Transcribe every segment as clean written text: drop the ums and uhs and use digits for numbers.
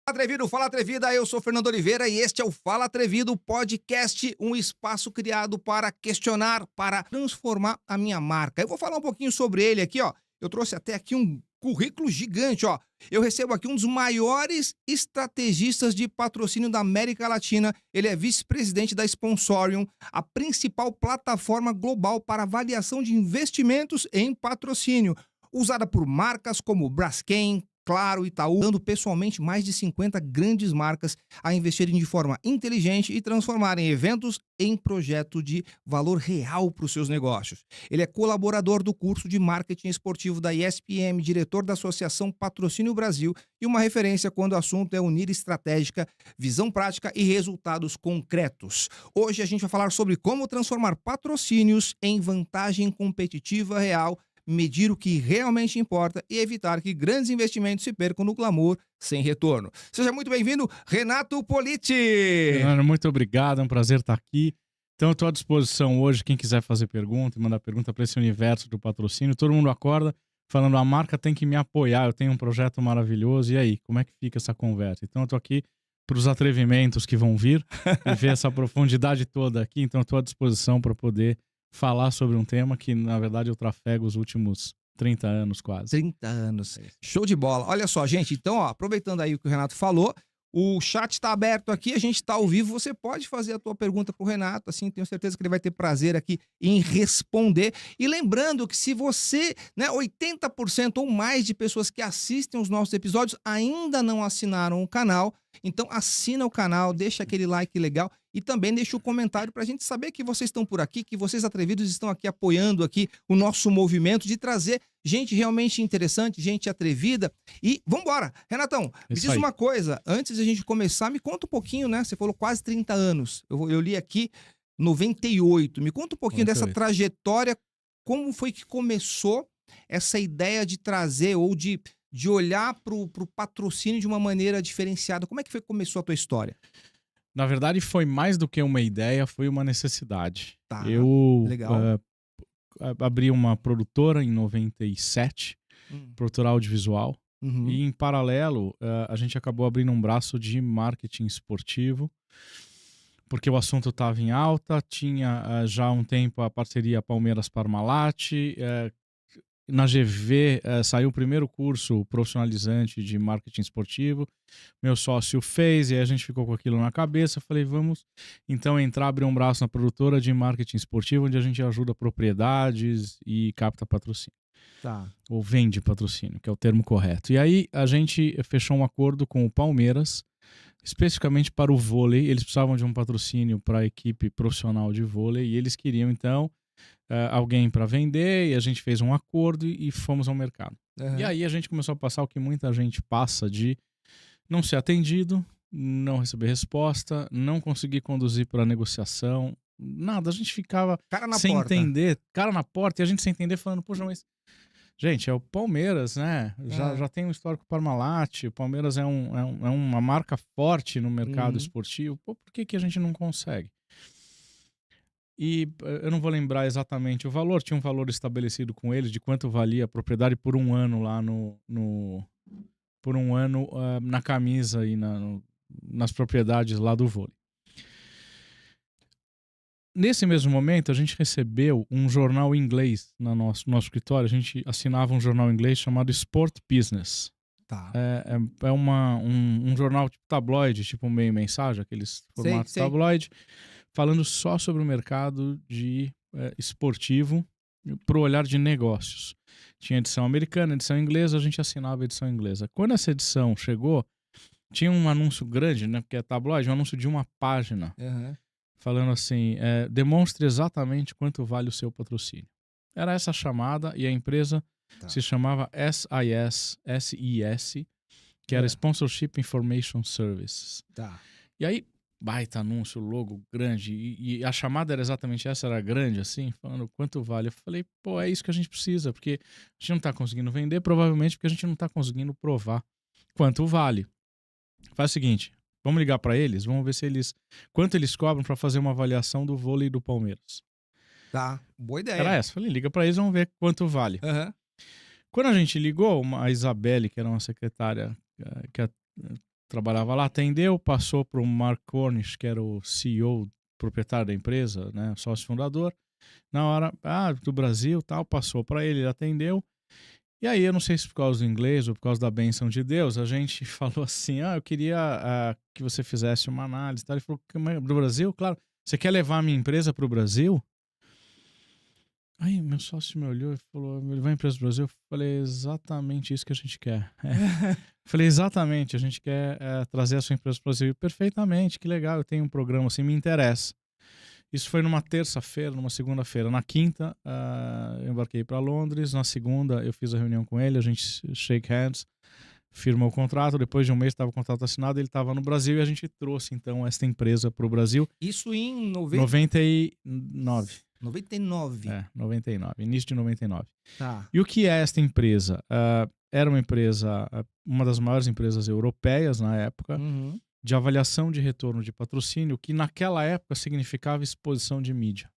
Atrevido, fala atrevida, eu sou Fernando Oliveira e este é o Fala Atrevido Podcast, um espaço criado para questionar, para transformar a minha marca. Eu vou falar um pouquinho sobre ele aqui, ó. Eu trouxe até aqui um currículo gigante, ó. Eu recebo aqui um dos maiores estrategistas de patrocínio da América Latina. Ele é vice-presidente da Sponsorium, a principal plataforma global para avaliação de investimentos em patrocínio, usada por marcas como Braskem, Claro, Itaú, dando pessoalmente mais de 50 grandes marcas a investirem de forma inteligente e transformarem eventos em projeto de valor real para os seus negócios. Ele é colaborador do curso de marketing esportivo da ESPM, diretor da Associação Patrocínio Brasil e uma referência quando o assunto é unir estratégica, visão prática e resultados concretos. Hoje a gente vai falar sobre como transformar patrocínios em vantagem competitiva real, medir o que realmente importa e evitar que grandes investimentos se percam no glamour sem retorno. Seja muito bem-vindo, Renato Politi! Fernando, muito obrigado, é um prazer estar aqui. Então, eu estou à disposição hoje, quem quiser fazer pergunta e mandar pergunta para esse universo do patrocínio. Todo mundo acorda falando, a marca tem que me apoiar, eu tenho um projeto maravilhoso, e aí, como é que fica essa conversa? Então, eu estou aqui para os atrevimentos que vão vir e ver essa profundidade toda aqui. Então, eu estou à disposição para poder falar sobre um tema que, na verdade, eu trafego os últimos 30 anos quase. 30 anos. Show de bola. Olha só, gente, então, ó, aproveitando aí o que o Renato falou, o chat está aberto aqui, a gente está ao vivo, você pode fazer a tua pergunta para o Renato, assim, tenho certeza que ele vai ter prazer aqui em responder. E lembrando que se você, 80% ou mais de pessoas que assistem os nossos episódios ainda não assinaram o canal, então assina o canal, deixa aquele like legal e também deixa o comentário para a gente saber que vocês estão por aqui, que vocês atrevidos estão aqui apoiando aqui o nosso movimento de trazer gente realmente interessante, gente atrevida. E vambora! Renatão, me diz uma coisa, antes de a gente começar, me conta um pouquinho, né? Você falou quase 30 anos, eu li aqui 98. Me conta um pouquinho 98. dessa trajetória, como foi que começou essa ideia de trazer ou de olhar para o patrocínio de uma maneira diferenciada. Como é que foi que começou a tua história? Na verdade, foi mais do que uma ideia, foi uma necessidade. Tá, Eu legal. abri uma produtora em 97, produtora audiovisual, Uhum. e em paralelo a gente acabou abrindo um braço de marketing esportivo, porque o assunto estava em alta, tinha já há um tempo a parceria Palmeiras-Parmalat, na GV saiu o primeiro curso profissionalizante de marketing esportivo, meu sócio fez e aí a gente ficou com aquilo na cabeça. Falei, vamos então abrir um braço na produtora de marketing esportivo, onde a gente ajuda propriedades e capta patrocínio. Tá. Ou vende patrocínio, que é o termo correto. E aí a gente fechou um acordo com o Palmeiras, especificamente para o vôlei. Eles precisavam de um patrocínio para a equipe profissional de vôlei e eles queriam então alguém para vender, e a gente fez um acordo e fomos ao mercado. Uhum. E aí a gente começou a passar o que muita gente passa de não ser atendido, não receber resposta, não conseguir conduzir para a negociação, nada. A gente ficava Cara na sem porta. entender, cara na porta, e a gente sem entender, falando, poxa, mas gente, é o Palmeiras, né? Já tem um histórico Parmalat, o Palmeiras é uma marca forte no mercado esportivo. Pô, por que a gente não consegue? E eu não vou lembrar exatamente o valor, tinha um valor estabelecido com eles de quanto valia a propriedade por um ano lá por um ano na camisa e nas propriedades lá do vôlei. Nesse mesmo momento, a gente recebeu um jornal inglês no nosso escritório. A gente assinava um jornal inglês chamado Sport Business. Tá. É um jornal tipo tabloide, tipo meio mensagem, aqueles formatos sei. tabloide, falando só sobre o mercado de esportivo para o olhar de negócios. Tinha edição americana, edição inglesa, a gente assinava a edição inglesa. Quando essa edição chegou, tinha um anúncio grande, né, porque é tabloide, um anúncio de uma página, falando assim, demonstre exatamente quanto vale o seu patrocínio. Era essa a chamada, e a empresa se chamava SIS, que era Sponsorship Information Services. Tá. E aí, baita anúncio, logo grande, e a chamada era exatamente essa, era grande assim, falando quanto vale. Eu falei, pô, é isso que a gente precisa, porque a gente não tá conseguindo vender, provavelmente porque a gente não tá conseguindo provar quanto vale. Faz o seguinte, vamos ligar para eles, vamos ver quanto eles cobram para fazer uma avaliação do vôlei do Palmeiras. Tá, boa ideia. Era essa, falei, liga para eles, vamos ver quanto vale. Uhum. Quando a gente ligou, a Isabelle, que era uma secretária que trabalhava lá, atendeu, passou para o Mark Cornish, que era o CEO, proprietário da empresa, né, sócio fundador. Na hora, do Brasil, tal, passou para ele, ele atendeu. E aí, eu não sei se por causa do inglês ou por causa da bênção de Deus, a gente falou assim, eu queria que você fizesse uma análise. Tal. Ele falou, do Brasil? Claro. Você quer levar a minha empresa para o Brasil? Aí meu sócio me olhou e falou, levar a empresa para o Brasil? Eu falei, exatamente isso que a gente quer. Falei, exatamente, a gente quer trazer a sua empresa para o Brasil. Perfeitamente, que legal, eu tenho um programa assim, me interessa. Isso foi numa terça-feira, numa segunda-feira. Na quinta, eu embarquei para Londres. Na segunda, eu fiz a reunião com ele, a gente shake hands, firmou o contrato. Depois de um mês, estava o contrato assinado, ele estava no Brasil e a gente trouxe, então, esta empresa para o Brasil. Isso em 99. 99. 99. Início de 99. Tá. E o que é esta empresa? Era uma empresa, uma das maiores empresas europeias na época, Uhum. de avaliação de retorno de patrocínio, que naquela época significava exposição de mídia.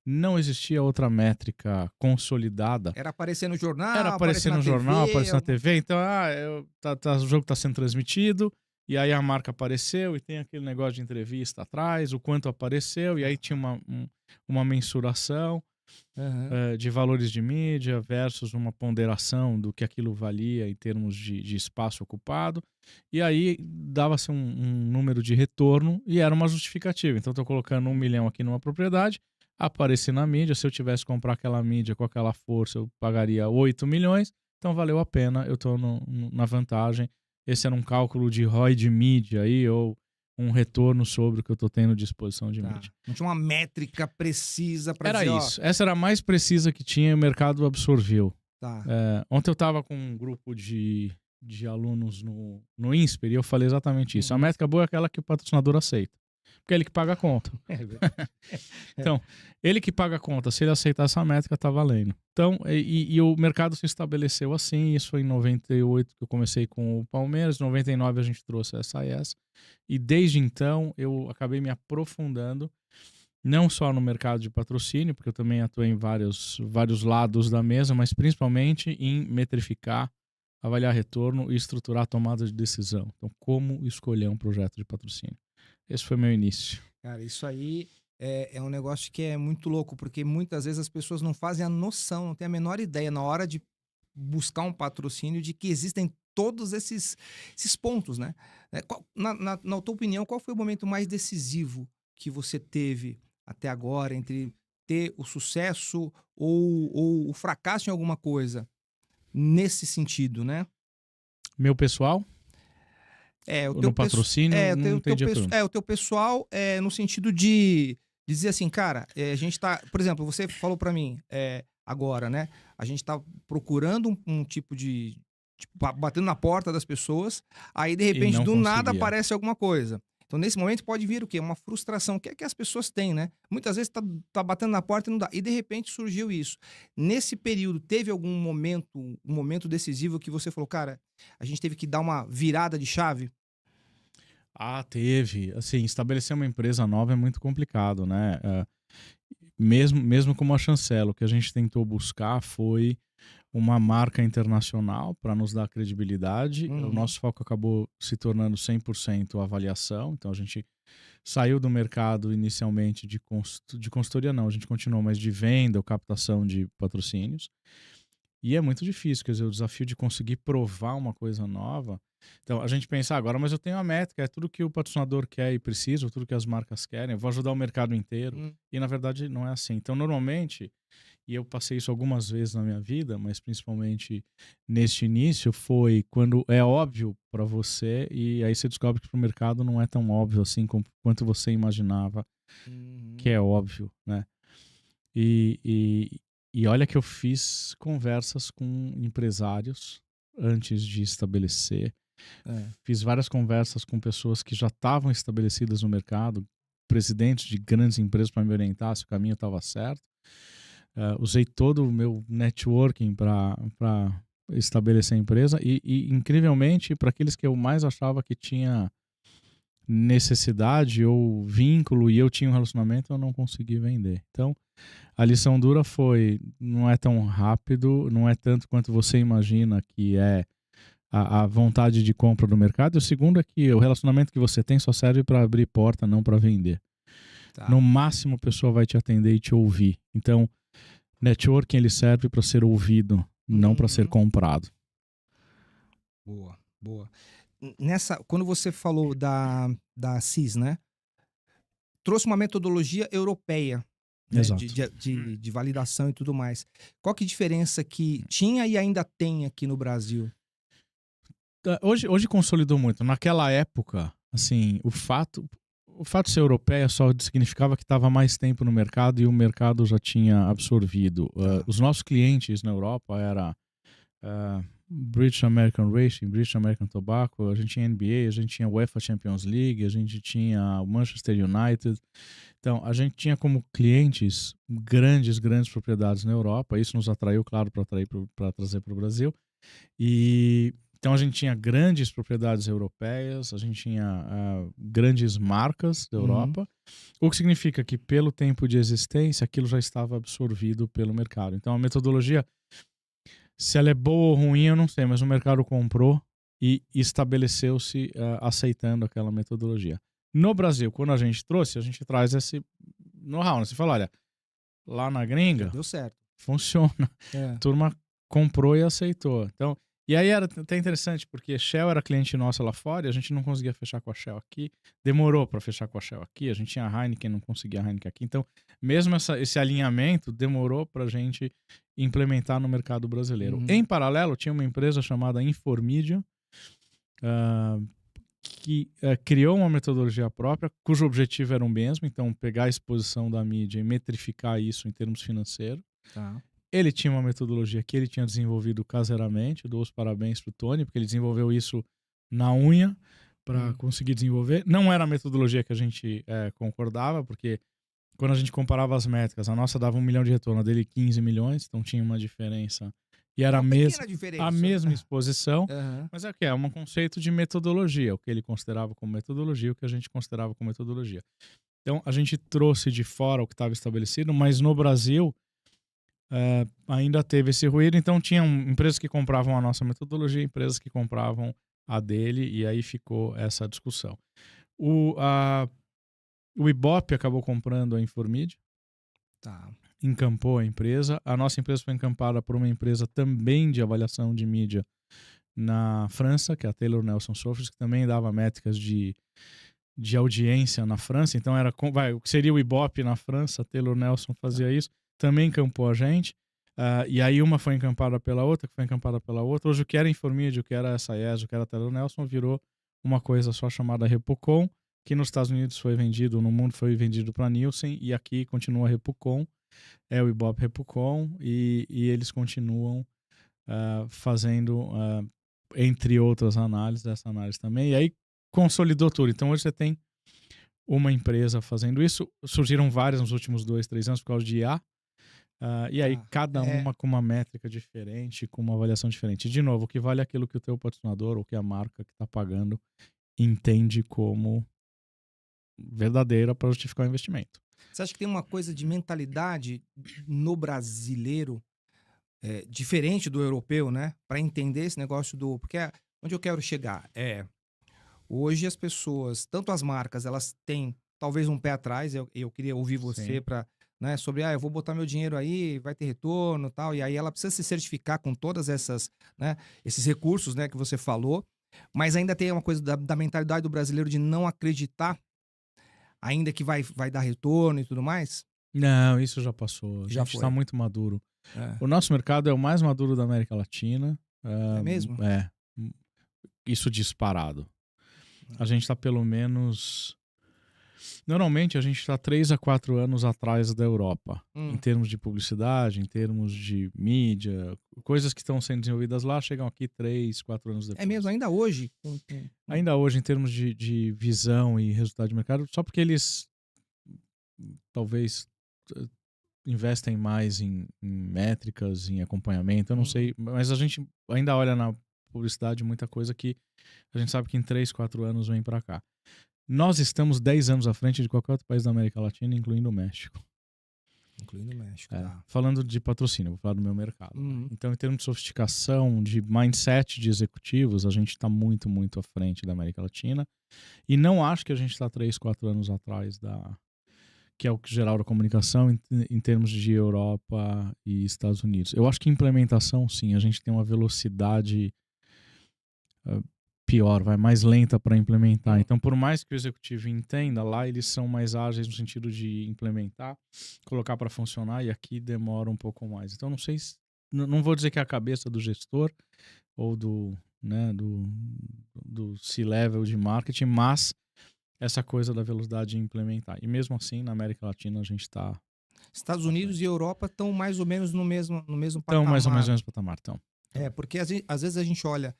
Não existia outra métrica consolidada. Era aparecer no jornal, Era aparecer no jornal, aparecer na TV. Então, o jogo está sendo transmitido, e aí a marca apareceu, e tem aquele negócio de entrevista atrás, o quanto apareceu, e aí tinha uma mensuração de valores de mídia versus uma ponderação do que aquilo valia em termos de espaço ocupado. E aí dava-se um número de retorno e era uma justificativa. Então, estou colocando 1 milhão aqui numa propriedade, apareci na mídia. Se eu tivesse que comprar aquela mídia com aquela força, eu pagaria 8 milhões. Então, valeu a pena, eu estou na vantagem. Esse era um cálculo de ROI de mídia aí, ou um retorno sobre o que eu estou tendo de exposição de mídia. Não tinha uma métrica precisa para Era dizer, isso. Essa era a mais precisa que tinha e o mercado absorveu. Tá. Ontem eu estava com um grupo de alunos no INSPER e eu falei exatamente isso. A métrica boa é aquela que o patrocinador aceita. Porque é ele que paga a conta. Então, ele que paga a conta, se ele aceitar essa métrica, tá valendo. Então, e o mercado se estabeleceu assim. Isso foi em 98 que eu comecei com o Palmeiras, em 99 a gente trouxe a SIS. E desde então eu acabei me aprofundando, não só no mercado de patrocínio, porque eu também atuei em vários lados da mesa, mas principalmente em metrificar, avaliar retorno e estruturar a tomada de decisão. Então, como escolher um projeto de patrocínio. Esse foi meu início. Cara, isso aí é um negócio que é muito louco, porque muitas vezes as pessoas não fazem a noção, não têm a menor ideia na hora de buscar um patrocínio de que existem todos esses pontos, né? Na tua opinião, qual foi o momento mais decisivo que você teve até agora entre ter o sucesso ou o fracasso em alguma coisa nesse sentido, né? Meu pessoal? No patrocínio, não entendi a pergunta. O teu pessoal no sentido de dizer assim, cara, a gente tá... Por exemplo, você falou pra mim agora, né? A gente tá procurando um tipo de... batendo na porta das pessoas, aí de repente do nada aparece alguma coisa. Então nesse momento pode vir o quê? Uma frustração, que é que as pessoas têm, né? Muitas vezes tá batendo na porta e não dá. E de repente surgiu isso. Nesse período, teve algum momento, um momento decisivo que você falou, cara, a gente teve que dar uma virada de chave? Teve. Assim, estabelecer uma empresa nova é muito complicado, né? Mesmo como a Chancela, o que a gente tentou buscar foi uma marca internacional para nos dar credibilidade. O nosso foco acabou se tornando 100% avaliação. Então, a gente saiu do mercado inicialmente de consultoria, não. A gente continuou, mas de venda ou captação de patrocínios. E é muito difícil, quer dizer, o desafio de conseguir provar uma coisa nova. Então, a gente pensa agora, mas eu tenho a métrica, é tudo que o patrocinador quer e precisa, tudo que as marcas querem, eu vou ajudar o mercado inteiro. E, na verdade, não é assim. Então, normalmente, e eu passei isso algumas vezes na minha vida, mas principalmente neste início, foi quando é óbvio para você e aí você descobre que para o mercado não é tão óbvio assim quanto você imaginava que é óbvio, né? E olha que eu fiz conversas com empresários antes de estabelecer. Fiz várias conversas com pessoas que já estavam estabelecidas no mercado, presidentes de grandes empresas para me orientar se o caminho estava certo. Usei todo o meu networking para estabelecer a empresa e incrivelmente, para aqueles que eu mais achava que tinha necessidade ou vínculo e eu tinha um relacionamento, eu não consegui vender. Então, a lição dura foi, não é tão rápido, não é tanto quanto você imagina que é a vontade de compra do mercado. E o segundo é que o relacionamento que você tem só serve para abrir porta, não para vender. Tá. No máximo, a pessoa vai te atender e te ouvir. Então, networking ele serve para ser ouvido, não para ser comprado. Boa, boa. Quando você falou da CIS, né? Trouxe uma metodologia europeia, né? Exato. De validação e tudo mais. Qual que é a diferença que tinha e ainda tem aqui no Brasil? Hoje consolidou muito. Naquela época, assim, o fato de ser europeia só significava que estava mais tempo no mercado e o mercado já tinha absorvido. Os nossos clientes na Europa era British American Racing, British American Tobacco, a gente tinha NBA, a gente tinha UEFA Champions League, a gente tinha o Manchester United. Então, a gente tinha como clientes grandes propriedades na Europa. Isso nos atraiu, claro, para trazer para o Brasil. Então a gente tinha grandes propriedades europeias, a gente tinha grandes marcas da Europa, o que significa que pelo tempo de existência aquilo já estava absorvido pelo mercado. Então a metodologia, se ela é boa ou ruim eu não sei, mas o mercado comprou e estabeleceu-se aceitando aquela metodologia. No Brasil, quando a gente traz esse know-how. Você fala, olha, lá na gringa deu certo. Funciona. A turma comprou e aceitou. Então, e aí era até interessante, porque Shell era cliente nossa lá fora e a gente não conseguia fechar com a Shell aqui. Demorou para fechar com a Shell aqui. A gente tinha a Heineken, não conseguia a Heineken aqui. Então, mesmo esse alinhamento demorou para a gente implementar no mercado brasileiro. Em paralelo, tinha uma empresa chamada Informedia, que criou uma metodologia própria, cujo objetivo era o mesmo. Então, pegar a exposição da mídia e metrificar isso em termos financeiros. Tá. Ele tinha uma metodologia que ele tinha desenvolvido caseiramente. Dou os parabéns pro Tony, porque ele desenvolveu isso na unha para conseguir desenvolver. Não era a metodologia que a gente concordava, porque quando a gente comparava as métricas, a nossa dava 1 milhão de retorno, a dele 15 milhões, então tinha uma diferença. E era a mesma exposição, mas é um conceito de metodologia, o que ele considerava como metodologia, o que a gente considerava como metodologia. Então, a gente trouxe de fora o que estava estabelecido, mas no Brasil ainda teve esse ruído. Então, tinham empresas que compravam a nossa metodologia, empresas que compravam a dele, e aí ficou essa discussão. O Ibope acabou comprando a Informedia, encampou a empresa. A nossa empresa foi encampada por uma empresa também de avaliação de mídia na França, que é a Taylor Nelson Software, que também dava métricas de audiência na França. Então, o que seria o Ibope na França, a Taylor Nelson fazia isso, também encampou a gente. E aí uma foi encampada pela outra, que foi encampada pela outra. Hoje o que era Informedia, o que era essa IES, o que era a Taylor Nelson, virou uma coisa só chamada Repocom, que nos Estados Unidos foi vendido, no mundo foi vendido para Nielsen, e aqui continua a Repocom, é o Ibope Repocom, e eles continuam fazendo, entre outras análises, essa análise também. E aí consolidou tudo. Então hoje você tem uma empresa fazendo isso. Surgiram várias nos últimos 2, 3 anos por causa de IA. E aí cada uma com uma métrica diferente, com uma avaliação diferente. De novo, o que vale é aquilo que o teu patrocinador ou que a marca que está pagando entende como verdadeira para justificar o investimento. Você acha que tem uma coisa de mentalidade no brasileiro diferente do europeu, né? Para entender esse negócio porque onde eu quero chegar hoje as pessoas, tanto as marcas, elas têm talvez um pé atrás. Eu queria ouvir você para, né, sobre eu vou botar meu dinheiro aí, vai ter retorno, tal. E aí ela precisa se certificar com todas essas, né, esses recursos, né, que você falou. Mas ainda tem uma coisa da mentalidade do brasileiro de não acreditar ainda que vai dar retorno e tudo mais? Não, isso já passou. Já a gente está foi. muito maduro. O nosso mercado é o mais maduro da América Latina. É mesmo? Isso disparado. A gente está pelo menos... Normalmente a gente está 3 a 4 anos atrás da Europa, em termos de publicidade, em termos de mídia. Coisas que estão sendo desenvolvidas lá chegam aqui 3, 4 anos depois. É mesmo, ainda hoje? Ainda hoje, em termos de visão e resultado de mercado, só porque eles talvez investem mais em métricas, em acompanhamento, eu não sei, mas a gente ainda olha na publicidade muita coisa que a gente sabe que em 3, 4 anos vem para cá. Nós estamos 10 anos à frente de qualquer outro país da América Latina, incluindo o México. Incluindo o México, É, tá. falando de patrocínio, vou falar do meu mercado. Uhum. Então, em termos de sofisticação, de mindset de executivos, a gente está muito, muito à frente da América Latina. E não acho que a gente está 3, 4 anos atrás que é o geral da comunicação em termos de Europa e Estados Unidos. Eu acho que implementação, sim, a gente tem uma velocidade pior, mais lenta para implementar. Então, por mais que o executivo entenda, lá eles são mais ágeis no sentido de implementar, colocar para funcionar, e aqui demora um pouco mais. Então, não sei se, não vou dizer que é a cabeça do gestor ou do C-level de marketing, mas essa coisa da velocidade de implementar. E mesmo assim, na América Latina, a gente está Estados à Unidos e frente. Europa estão mais ou menos no mesmo Então, mais ou menos patamar. no mesmo patamar. Então. Porque às vezes a gente olha.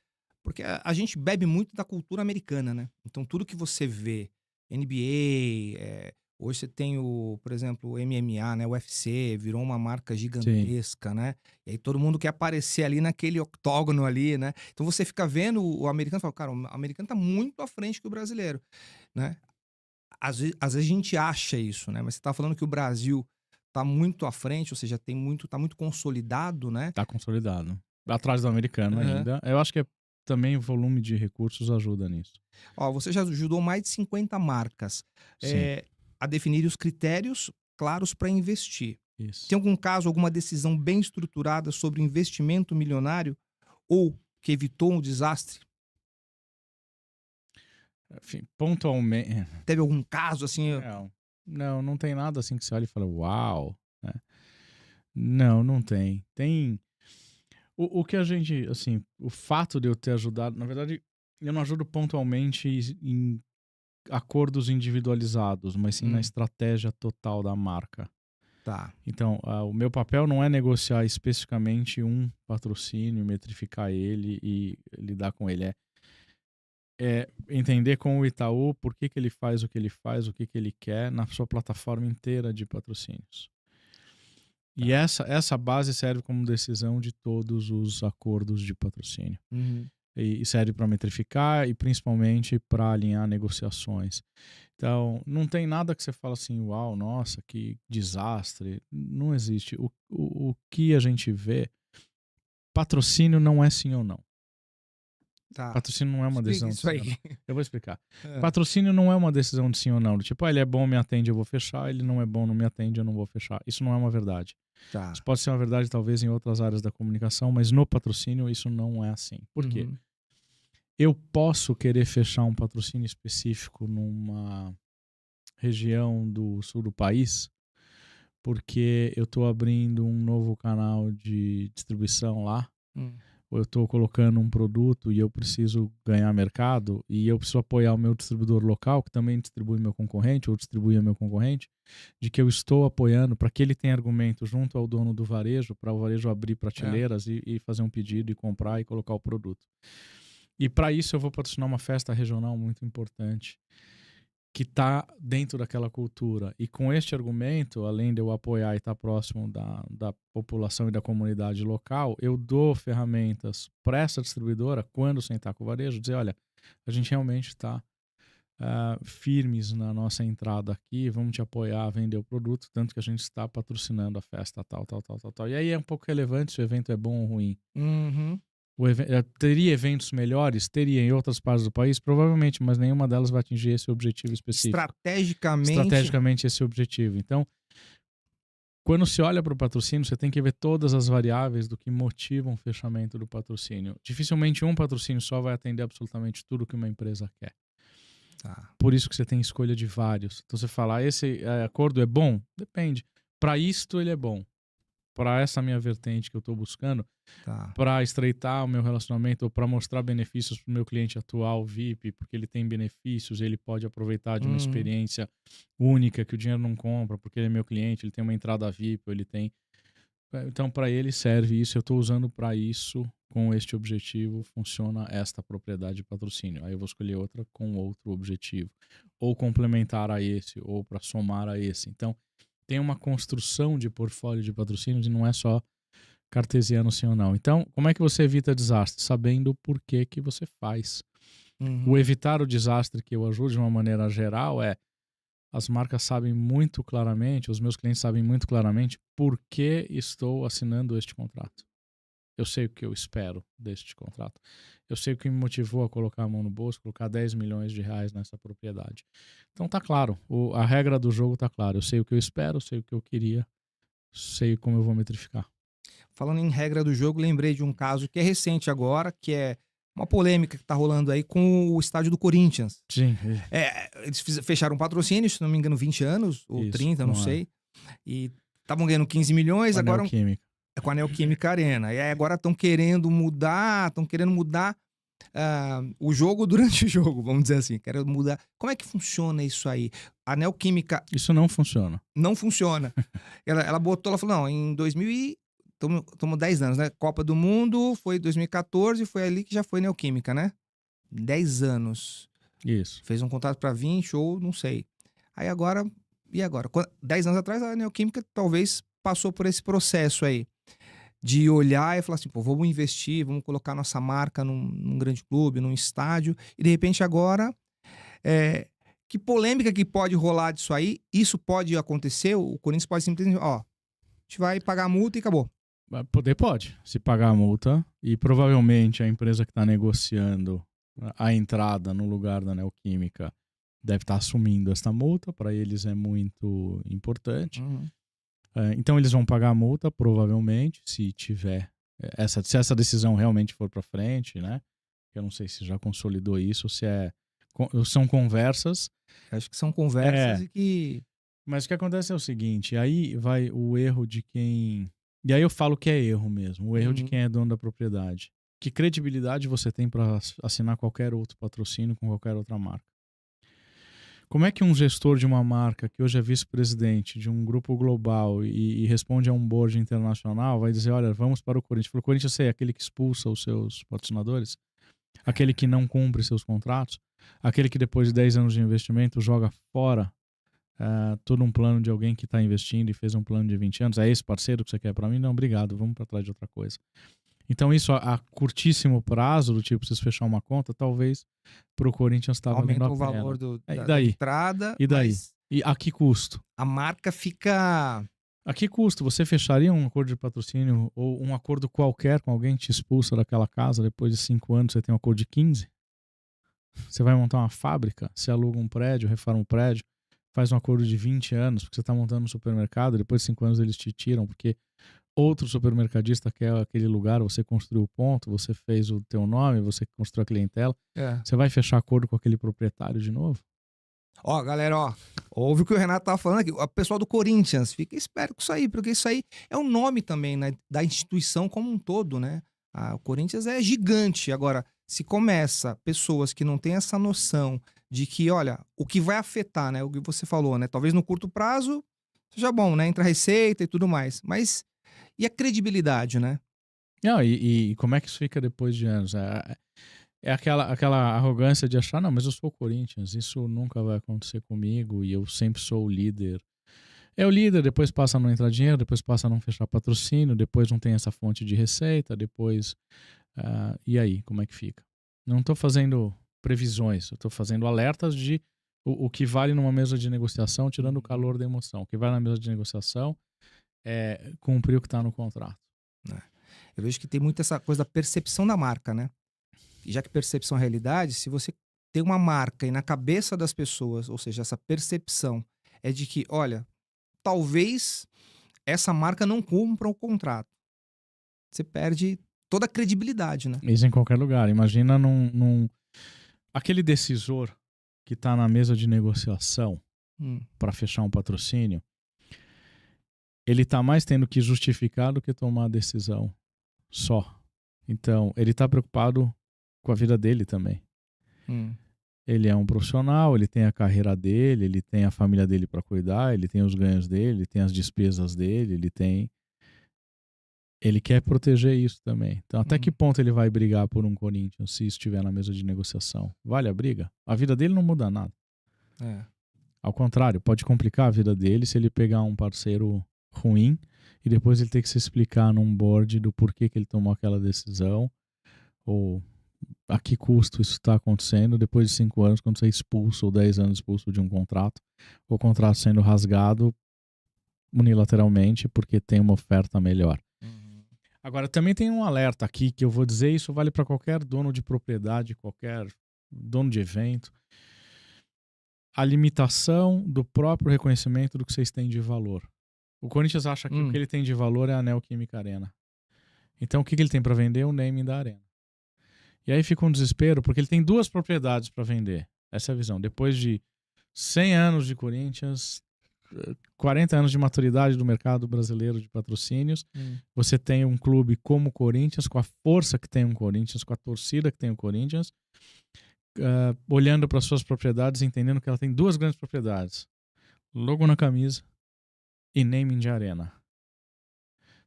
Porque a gente bebe muito da cultura americana, né? Então tudo que você vê, NBA, hoje você tem por exemplo, o MMA, né? O UFC, virou uma marca Sim. gigantesca, né? E aí todo mundo quer aparecer ali naquele octógono ali, né? Então você fica vendo o americano e fala, cara, o americano tá muito à frente que o brasileiro, né? Às vezes a gente acha isso, né? Mas você tá falando que o Brasil tá muito à frente, ou seja, tá muito consolidado, né? Tá consolidado. Atrás do americano Aham. ainda. Eu acho que também o volume de recursos ajuda nisso. Ó, você já ajudou mais de 50 marcas Sim, a definir os critérios claros para investir. isso. Tem algum caso, alguma decisão bem estruturada sobre investimento milionário ou que evitou um desastre? Enfim, pontualmente. Teve algum caso assim? Não tem nada assim que você olha e fala, uau, né? Não, não tem. Tem. O que a gente, assim, o fato de eu ter ajudado, na verdade, eu não ajudo pontualmente em acordos individualizados, mas sim na Hum, estratégia total da marca. tá. Então, o meu papel não é negociar especificamente um patrocínio, metrificar ele e lidar com ele. É entender com o Itaú por que ele faz o que ele faz, o que ele quer na sua plataforma inteira de patrocínios. E Tá. essa base serve como decisão de todos os acordos de patrocínio. Uhum. E serve para metrificar e principalmente para alinhar negociações. Então, não tem nada que você fala assim, uau, nossa, que desastre. Não existe. O que a gente vê, patrocínio não é sim ou não. Tá. Patrocínio não é uma Explica decisão de isso sim aí. ou não. Eu vou explicar. É. Patrocínio não é uma decisão de sim ou não. Tipo, ele é bom, me atende, eu vou fechar. Ele não é bom, não me atende, eu não vou fechar. Isso não é uma verdade. Tá. Isso pode ser uma verdade talvez em outras áreas da comunicação, mas no patrocínio isso não é assim. Por quê? Uhum. Eu posso querer fechar um patrocínio específico numa região do sul do país, porque eu estou abrindo um novo canal de distribuição lá, Hum. ou eu estou colocando um produto e eu preciso ganhar mercado e eu preciso apoiar o meu distribuidor local, que também distribui meu concorrente ou distribui meu concorrente, de que eu estou apoiando para que ele tenha argumento junto ao dono do varejo, para o varejo abrir É. prateleiras e fazer um pedido e comprar e colocar o produto. E para isso eu vou patrocinar uma festa regional muito importante que está dentro daquela cultura. E com este argumento, além de eu apoiar e estar próximo da população e da comunidade local, eu dou ferramentas para essa distribuidora, quando sentar com o varejo, dizer, olha, a gente realmente está firmes na nossa entrada aqui, vamos te apoiar a vender o produto, tanto que a gente está patrocinando a festa tal, tal, tal, tal, tal. E aí é um pouco relevante se o evento é bom ou ruim. Uhum. Teria eventos melhores? Teria em outras partes do país? Provavelmente, mas nenhuma delas vai atingir esse objetivo específico. Estrategicamente. Estrategicamente, esse objetivo. Então, quando se olha para o patrocínio, você tem que ver todas as variáveis do que motivam o fechamento do patrocínio. Dificilmente um patrocínio só vai atender absolutamente tudo que uma empresa quer. Tá. Por isso que você tem escolha de vários. Então, você fala, esse acordo é bom? Depende. Para isto, ele é bom. Para essa minha vertente que eu estou buscando, Tá. para estreitar o meu relacionamento ou para mostrar benefícios para o meu cliente atual VIP, porque ele tem benefícios, ele pode aproveitar de uma Uhum. experiência única que o dinheiro não compra, porque ele é meu cliente, ele tem uma entrada VIP, ele tem. Então, para ele serve isso, eu estou usando para isso, com este objetivo, funciona esta propriedade de patrocínio. Aí eu vou escolher outra com outro objetivo, ou complementar a esse, ou para somar a esse. Então, tem uma construção de portfólio de patrocínios e não é só cartesiano sim ou não. Então, como é que você evita desastre? Sabendo o porquê que você faz. O Uhum. evitar o desastre que eu ajudo de uma maneira geral é as marcas sabem muito claramente, os meus clientes sabem muito claramente por que estou assinando este contrato. Eu sei o que eu espero deste contrato. Eu sei o que me motivou a colocar a mão no bolso, colocar 10 milhões de reais nessa propriedade. Então tá claro, a regra do jogo tá clara. Eu sei o que eu espero, sei o que eu queria, sei como eu vou metrificar. Falando em regra do jogo, lembrei de um caso que é recente agora, que é uma polêmica que tá rolando aí com o estádio do Corinthians. Sim, Eles fecharam um patrocínio, se não me engano, 20 anos, ou isso, 30, não com sei. E estavam ganhando 15 milhões, a agora Neoquímica. é com a Neoquímica Arena. E aí agora estão querendo mudar o jogo durante o jogo, vamos dizer assim. Querem mudar. Como é que funciona isso aí? A Neoquímica Isso não funciona. não funciona. Ela falou, não, em 2000 e... Estamos 10 anos, né? Copa do Mundo foi 2014, foi ali que já foi Neoquímica, né? 10 anos. Isso. Fez um contrato para 20 ou não sei. Aí agora, e agora? 10 anos atrás a Neoquímica talvez passou por esse processo aí de olhar e falar assim, pô, vamos investir, vamos colocar nossa marca num grande clube, num estádio, e de repente agora, que polêmica que pode rolar disso aí? Isso pode acontecer? O Corinthians pode simplesmente, ó, a gente vai pagar a multa e acabou. Poder pode, se pagar a multa, e provavelmente a empresa que está negociando a entrada no lugar da Neoquímica deve estar assumindo esta multa, para eles é muito importante. Uhum. Então eles vão pagar a multa, provavelmente, se tiver se essa decisão realmente for para frente, né? Eu não sei se já consolidou isso, se são conversas. Acho que são conversas e que... Mas o que acontece é o seguinte, aí vai o erro de quem... E aí eu falo que é erro mesmo, o erro de quem é dono da propriedade. Que credibilidade você tem para assinar qualquer outro patrocínio com qualquer outra marca? Como é que um gestor de uma marca, que hoje é vice-presidente de um grupo global e responde a um board internacional, vai dizer, olha, vamos para o Corinthians? O Corinthians é aquele que expulsa os seus patrocinadores? Aquele que não cumpre seus contratos? Aquele que depois de 10 anos de investimento joga fora todo um plano de alguém que está investindo e fez um plano de 20 anos? É esse parceiro que você quer para mim? Não, obrigado, vamos para trás de outra coisa. Então isso a curtíssimo prazo, do tipo, vocês fechar uma conta, talvez pro Corinthians estava valendo a pena. Aumenta o valor da entrada. E daí? E a que custo? A marca fica... A que custo? Você fecharia um acordo de patrocínio ou um acordo qualquer com alguém que te expulsa daquela casa, depois de 5 anos você tem um acordo de 15? Você vai montar uma fábrica, você aluga um prédio, reforma um prédio, faz um acordo de 20 anos, porque você está montando um supermercado, depois de 5 anos eles te tiram, porque outro supermercadista quer aquele lugar, você construiu o ponto, você fez o teu nome, você construiu a clientela. Você vai fechar acordo com aquele proprietário de novo? Ó, galera, ouve o que o Renato tava falando aqui. O pessoal do Corinthians, fica esperto com isso aí, porque isso aí é o nome também, né, da instituição como um todo, né? O Corinthians é gigante. Agora, se começa pessoas que não têm essa noção de que, olha, o que vai afetar, né, o que você falou, né? Talvez no curto prazo seja bom, né? Entra receita e tudo mais, mas e a credibilidade, né? Não, e como é que isso fica depois de anos? É aquela arrogância de achar, não, mas eu sou o Corinthians, isso nunca vai acontecer comigo e eu sempre sou o líder. É o líder, depois passa a não entrar dinheiro, depois passa a não fechar patrocínio, depois não tem essa fonte de receita, depois... e aí, como é que fica? Não estou fazendo previsões, eu estou fazendo alertas de o que vale numa mesa de negociação, tirando o calor da emoção. O que vale na mesa de negociação é cumprir o que está no contrato. Eu vejo que tem muito essa coisa da percepção da marca, né? E já que percepção é realidade, se você tem uma marca e na cabeça das pessoas, ou seja, essa percepção é de que, olha, talvez essa marca não cumpra o contrato. Você perde toda a credibilidade, né? Isso em qualquer lugar. Imagina aquele decisor que está na mesa de negociação para fechar um patrocínio, ele está mais tendo que justificar do que tomar a decisão só. Então, ele está preocupado com a vida dele também. Ele é um profissional, ele tem a carreira dele, ele tem a família dele para cuidar, ele tem os ganhos dele, ele tem as despesas dele, ele quer proteger isso também. Então, até que ponto ele vai brigar por um Corinthians se estiver na mesa de negociação? Vale a briga? A vida dele não muda nada. Ao contrário, pode complicar a vida dele se ele pegar um parceiro ruim e depois ele ter que se explicar num board do porquê que ele tomou aquela decisão ou a que custo isso está acontecendo depois de 5 anos, quando você é expulso, ou 10 anos expulso de um contrato, o contrato sendo rasgado unilateralmente porque tem uma oferta melhor. Agora, também tem um alerta aqui que eu vou dizer, isso vale para qualquer dono de propriedade, qualquer dono de evento. A limitação do próprio reconhecimento do que vocês têm de valor. O Corinthians acha que o que ele tem de valor é a Neoquímica Arena. Então, o que ele tem para vender? O naming da Arena. E aí fica um desespero, porque ele tem 2 propriedades para vender. Essa é a visão. Depois de 100 anos de Corinthians, 40 anos de maturidade do mercado brasileiro de patrocínios, você tem um clube como o Corinthians, com a força que tem o Corinthians, com a torcida que tem o Corinthians, olhando para suas propriedades, entendendo que ela tem 2 grandes propriedades: logo na camisa e naming de arena.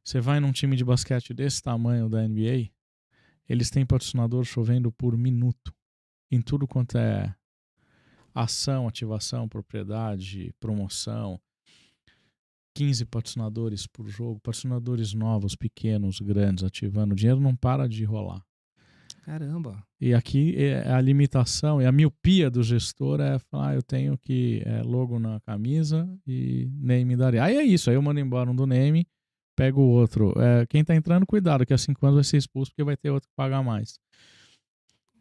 Você vai num time de basquete desse tamanho da NBA, eles têm patrocinador chovendo por minuto, em tudo quanto é ação, ativação, propriedade, promoção. 15 patrocinadores por jogo, patrocinadores novos, pequenos, grandes, ativando. O dinheiro não para de rolar. Caramba. E aqui é a limitação, e a miopia do gestor é falar, eu tenho que logo na camisa e name da área. Aí é isso, aí eu mando embora um do name, pego o outro. Quem tá entrando, cuidado, que há 5 anos vai ser expulso porque vai ter outro que pagar mais.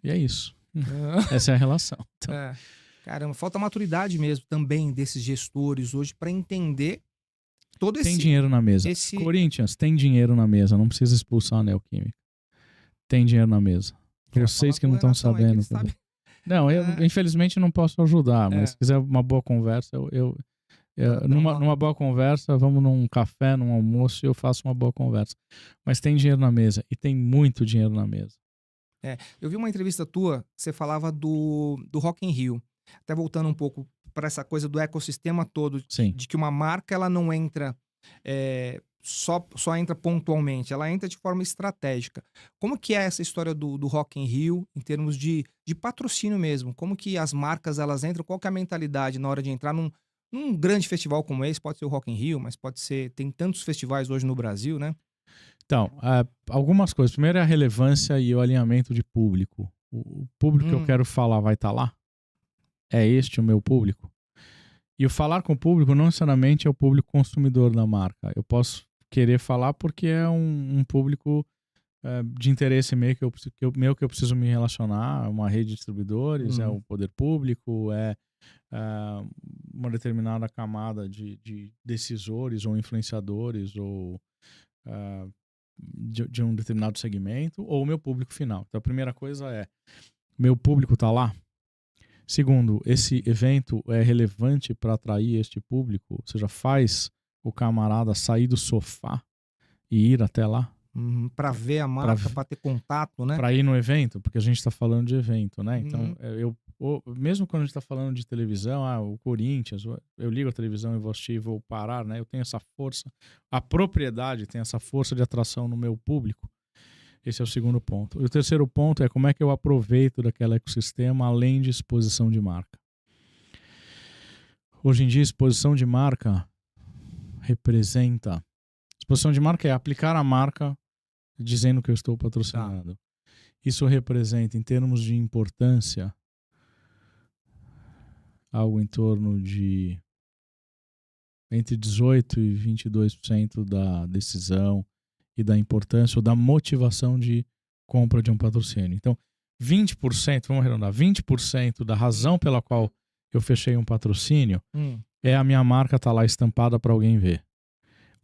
E é isso. Essa é a relação. Então, caramba, falta maturidade mesmo também desses gestores hoje para entender todo esse... Tem dinheiro na mesa. Corinthians, tem dinheiro na mesa, não precisa expulsar a Neoquímica. Tem dinheiro na mesa. Vocês que não estão sabendo. Não, eu infelizmente não posso ajudar, mas se quiser uma boa conversa, numa boa conversa, vamos num café, num almoço, e eu faço uma boa conversa. Mas tem dinheiro na mesa, e tem muito dinheiro na mesa. Eu vi uma entrevista tua, você falava do Rock in Rio. Até voltando um pouco para essa coisa do ecossistema todo, de que uma marca ela não entra... Só entra pontualmente, ela entra de forma estratégica. Como que é essa história do Rock in Rio em termos de patrocínio mesmo? Como que as marcas elas entram? Qual que é a mentalidade na hora de entrar num grande festival como esse? Pode ser o Rock in Rio, mas pode ser... Tem tantos festivais hoje no Brasil, né? Então, algumas coisas. Primeiro é a relevância e o alinhamento de público. O público que eu quero falar vai estar lá? É este o meu público? E o falar com o público não necessariamente é o público consumidor da marca. Eu posso querer falar porque é um público de interesse que eu preciso me relacionar, uma rede de distribuidores, é o poder público, uma determinada camada de decisores ou influenciadores ou de um determinado segmento, ou o meu público final. Então a primeira coisa é, meu público está lá? Segundo, esse evento é relevante para atrair este público? Ou seja, faz o camarada sair do sofá e ir até lá? Para ver a marca, para ter contato, né? Para ir no evento, porque a gente está falando de evento, né? Então, mesmo quando a gente está falando de televisão, o Corinthians, eu ligo a televisão e vou assistir e vou parar, né? Eu tenho essa força, a propriedade tem essa força de atração no meu público. Esse é o segundo ponto. E o terceiro ponto é como é que eu aproveito daquele ecossistema além de exposição de marca. Hoje em dia, exposição de marca representa... Exposição de marca é aplicar a marca dizendo que eu estou patrocinado. Isso representa, em termos de importância, algo em torno de entre 18% e 22% da decisão e da importância ou da motivação de compra de um patrocínio. Então, 20%, vamos arredondar, 20% da razão pela qual eu fechei um patrocínio é a minha marca estar lá estampada para alguém ver.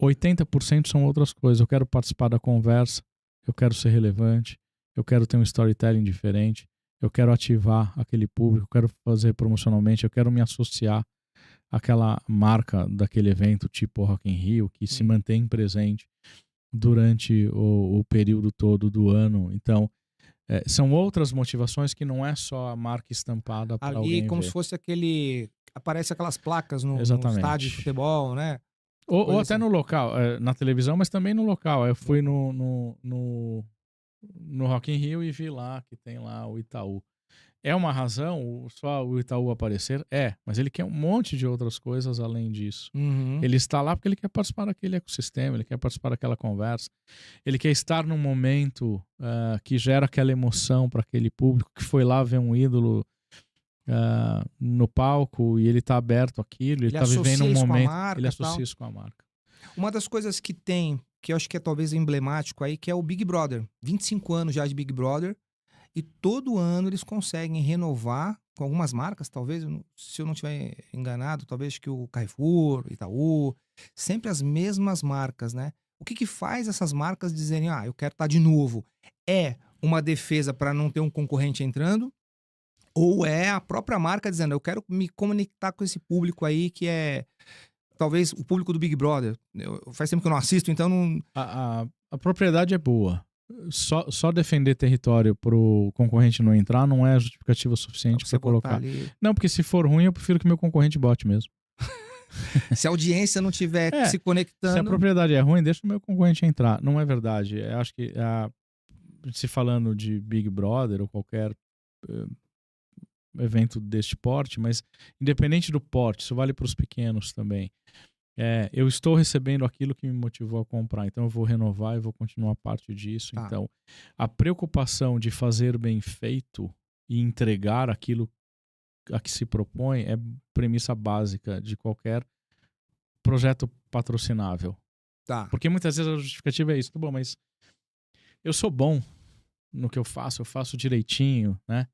80% são outras coisas. Eu quero participar da conversa, eu quero ser relevante, eu quero ter um storytelling diferente, eu quero ativar aquele público, eu quero fazer promocionalmente, eu quero me associar àquela marca daquele evento, tipo Rock in Rio, que se mantém presente durante o período todo do ano. Então, são outras motivações que não é só a marca estampada para alguém ver. Ali, como se fosse aparece aquelas placas no estádio de futebol, né? Ou até no local, na televisão, mas também no local. Eu fui no Rock in Rio e vi lá que tem lá o Itaú. É uma razão só o Itaú aparecer? Mas ele quer um monte de outras coisas além disso. Uhum. Ele está lá porque ele quer participar daquele ecossistema, ele quer participar daquela conversa, ele quer estar num momento que gera aquela emoção para aquele público que foi lá ver um ídolo no palco e ele está aberto àquilo, ele está vivendo um associa isso com a momento, marca, ele tal. associa isso com a marca. Uma das coisas que tem, que eu acho que é talvez emblemático aí, que é o Big Brother. 25 anos já de Big Brother. E todo ano eles conseguem renovar com algumas marcas, talvez, se eu não estiver enganado, talvez que o Carrefour, Itaú, sempre as mesmas marcas, né? O que faz essas marcas dizerem, eu quero estar de novo? É uma defesa para não ter um concorrente entrando? Ou é a própria marca dizendo, eu quero me conectar com esse público aí que é talvez o público do Big Brother? Faz tempo que eu não assisto, então não... A propriedade é boa. Só defender território pro concorrente não entrar não é justificativa suficiente para colocar. Ali... Não, porque se for ruim, eu prefiro que meu concorrente bote mesmo. Se a audiência não estiver se conectando... Se a propriedade é ruim, deixa o meu concorrente entrar. Não é verdade. Eu acho que, se falando de Big Brother ou qualquer evento deste porte, mas independente do porte, isso vale para os pequenos também. Eu estou recebendo aquilo que me motivou a comprar, então eu vou renovar e vou continuar parte disso. Tá. Então, a preocupação de fazer bem feito e entregar aquilo a que se propõe é premissa básica de qualquer projeto patrocinável. Tá. Porque muitas vezes a justificativa é isso, bom, mas eu sou bom no que eu faço direitinho, né?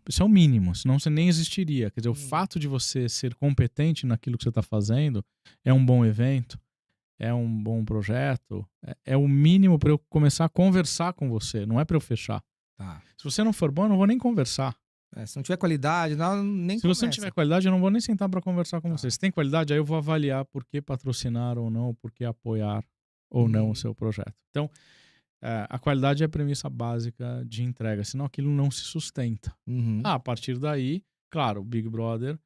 Isso é o mínimo, senão você nem existiria. Quer dizer, o fato de você ser competente naquilo que você está fazendo é um bom evento, é um bom projeto, é o mínimo para eu começar a conversar com você, não é para eu fechar. Tá. Se você não for bom, eu não vou nem conversar. Se não tiver qualidade, nem Se você não tiver qualidade, eu não vou nem sentar para conversar com você. Se tem qualidade, aí eu vou avaliar por que patrocinar ou não, por que apoiar ou não o seu projeto. Então, a qualidade é a premissa básica de entrega, senão aquilo não se sustenta. A partir daí, claro, o Big Brother,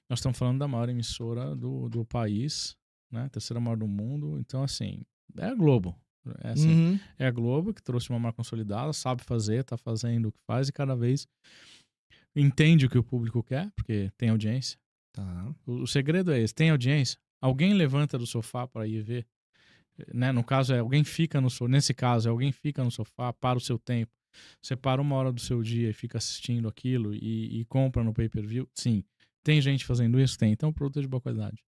nós estamos falando da maior emissora do país, né? Terceira maior do mundo, então assim, é a Globo. É a Globo que trouxe uma marca consolidada, sabe fazer, está fazendo o que faz e cada vez entende o que o público quer, porque tem audiência. Tá. O segredo é esse, tem audiência? Alguém levanta do sofá para ir ver? Né? No caso, alguém fica no sofá. Nesse caso, alguém fica no sofá, para o seu tempo. Você para uma hora do seu dia e fica assistindo aquilo e compra no pay-per-view? Sim. Tem gente fazendo isso? Tem. Então o produto é de boa qualidade.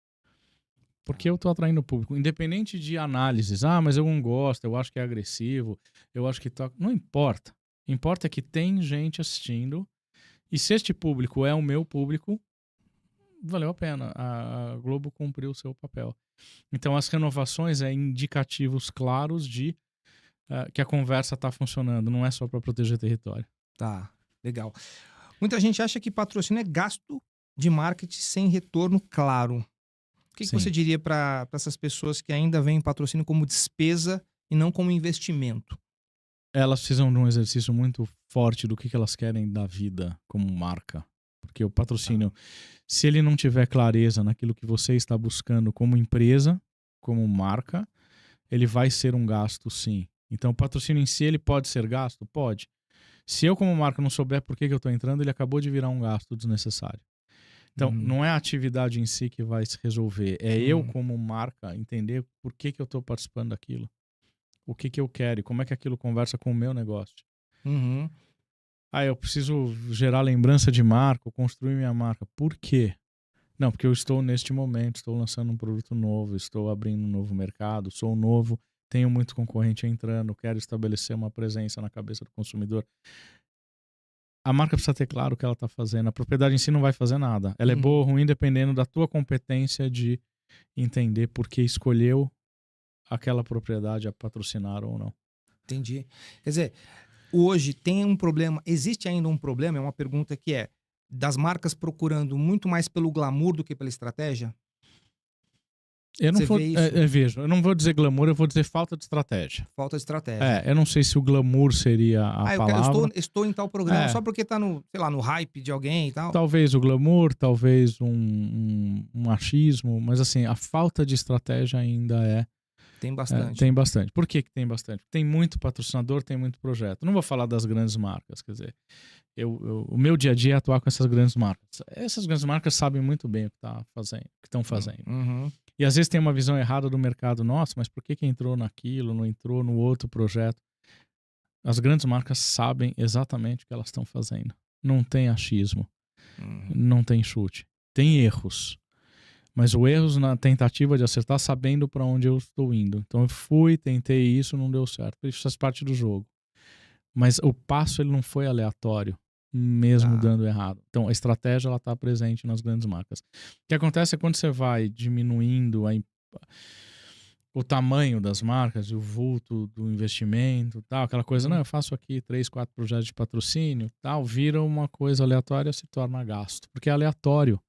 Porque eu tô atraindo o público. Independente de análises. Mas eu não gosto, eu acho que é agressivo, eu acho que toca. Não importa. Importa é que tem gente assistindo. E se este público é o meu público, valeu a pena. A Globo cumpriu o seu papel. Então, as renovações indicativos claros de que a conversa está funcionando, não é só para proteger território. Tá, legal. Muita gente acha que patrocínio é gasto de marketing sem retorno claro. O que você diria para essas pessoas que ainda veem patrocínio como despesa e não como investimento? Elas precisam de um exercício muito forte do que elas querem da vida como marca. Porque o patrocínio, se ele não tiver clareza naquilo que você está buscando como empresa, como marca, ele vai ser um gasto, sim. Então, o patrocínio em si, ele pode ser gasto? Pode. Se eu, como marca, não souber por que eu estou entrando, ele acabou de virar um gasto desnecessário. Então, não é a atividade em si que vai se resolver. É eu, como marca, entender por que eu estou participando daquilo. O que eu quero e como é que aquilo conversa com o meu negócio. Eu preciso gerar lembrança de marca, construir minha marca. Por quê? Não, porque eu estou neste momento, estou lançando um produto novo, estou abrindo um novo mercado, sou novo, tenho muito concorrente entrando, quero estabelecer uma presença na cabeça do consumidor. A marca precisa ter claro o que ela está fazendo. A propriedade em si não vai fazer nada. Ela é boa ou ruim dependendo da tua competência de entender por que escolheu aquela propriedade a patrocinar ou não. Entendi. Quer dizer, hoje tem um problema, existe ainda um problema, é uma pergunta que é, das marcas procurando muito mais pelo glamour do que pela estratégia? Eu não vou dizer glamour, eu vou dizer falta de estratégia. Falta de estratégia. Eu não sei se o glamour seria a palavra. Estou em tal programa só porque tá no hype de alguém e tal. Talvez o glamour, talvez um achismo, mas assim, a falta de estratégia ainda é Tem bastante. Tem bastante. Por que tem bastante? Tem muito patrocinador, tem muito projeto. Não vou falar das grandes marcas, quer dizer, o meu dia a dia é atuar com essas grandes marcas. Essas grandes marcas sabem muito bem o que estão fazendo. Uhum. E às vezes tem uma visão errada do mercado. Nossa, mas por que entrou naquilo, não entrou no outro projeto? As grandes marcas sabem exatamente o que elas estão fazendo. Não tem achismo, não tem chute. Tem erros. Mas o erro na tentativa de acertar sabendo para onde eu estou indo. Então eu fui, tentei isso, não deu certo. Isso faz parte do jogo. Mas o passo ele não foi aleatório, mesmo dando errado. Então a estratégia ela está presente nas grandes marcas. O que acontece é quando você vai diminuindo o tamanho das marcas, o vulto do investimento, tal, aquela coisa, não, eu faço aqui 3, 4 projetos de patrocínio, tal, vira uma coisa aleatória, se torna gasto. Porque é aleatório.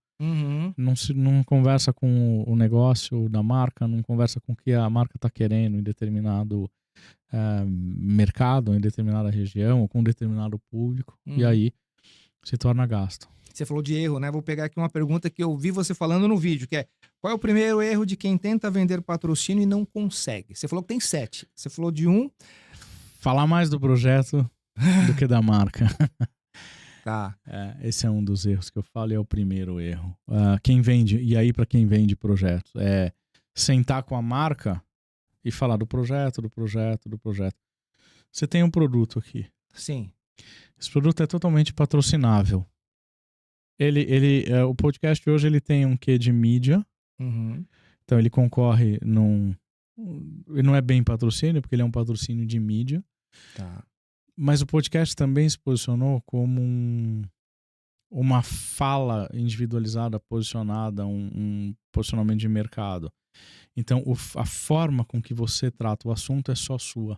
Não conversa com o negócio da marca, não conversa com o que a marca está querendo em determinado mercado, em determinada região, ou com um determinado público, e aí se torna gasto. Você falou de erro, né? Vou pegar aqui uma pergunta que eu vi você falando no vídeo, que é: qual é o primeiro erro de quem tenta vender patrocínio e não consegue? Você falou que tem 7. Você falou de um. Falar mais do projeto do que da marca. Tá. Esse é um dos erros que eu falo e é o primeiro erro. Quem vende, e aí para quem vende projetos, é sentar com a marca e falar do projeto. Você tem um produto aqui. Sim. Esse produto é totalmente patrocinável. O podcast hoje ele tem um quê de mídia. Então ele concorre ele não é bem patrocínio, porque ele é um patrocínio de mídia. Tá. Mas o podcast também se posicionou como uma fala individualizada, posicionada, um posicionamento de mercado. Então, a forma com que você trata o assunto é só sua.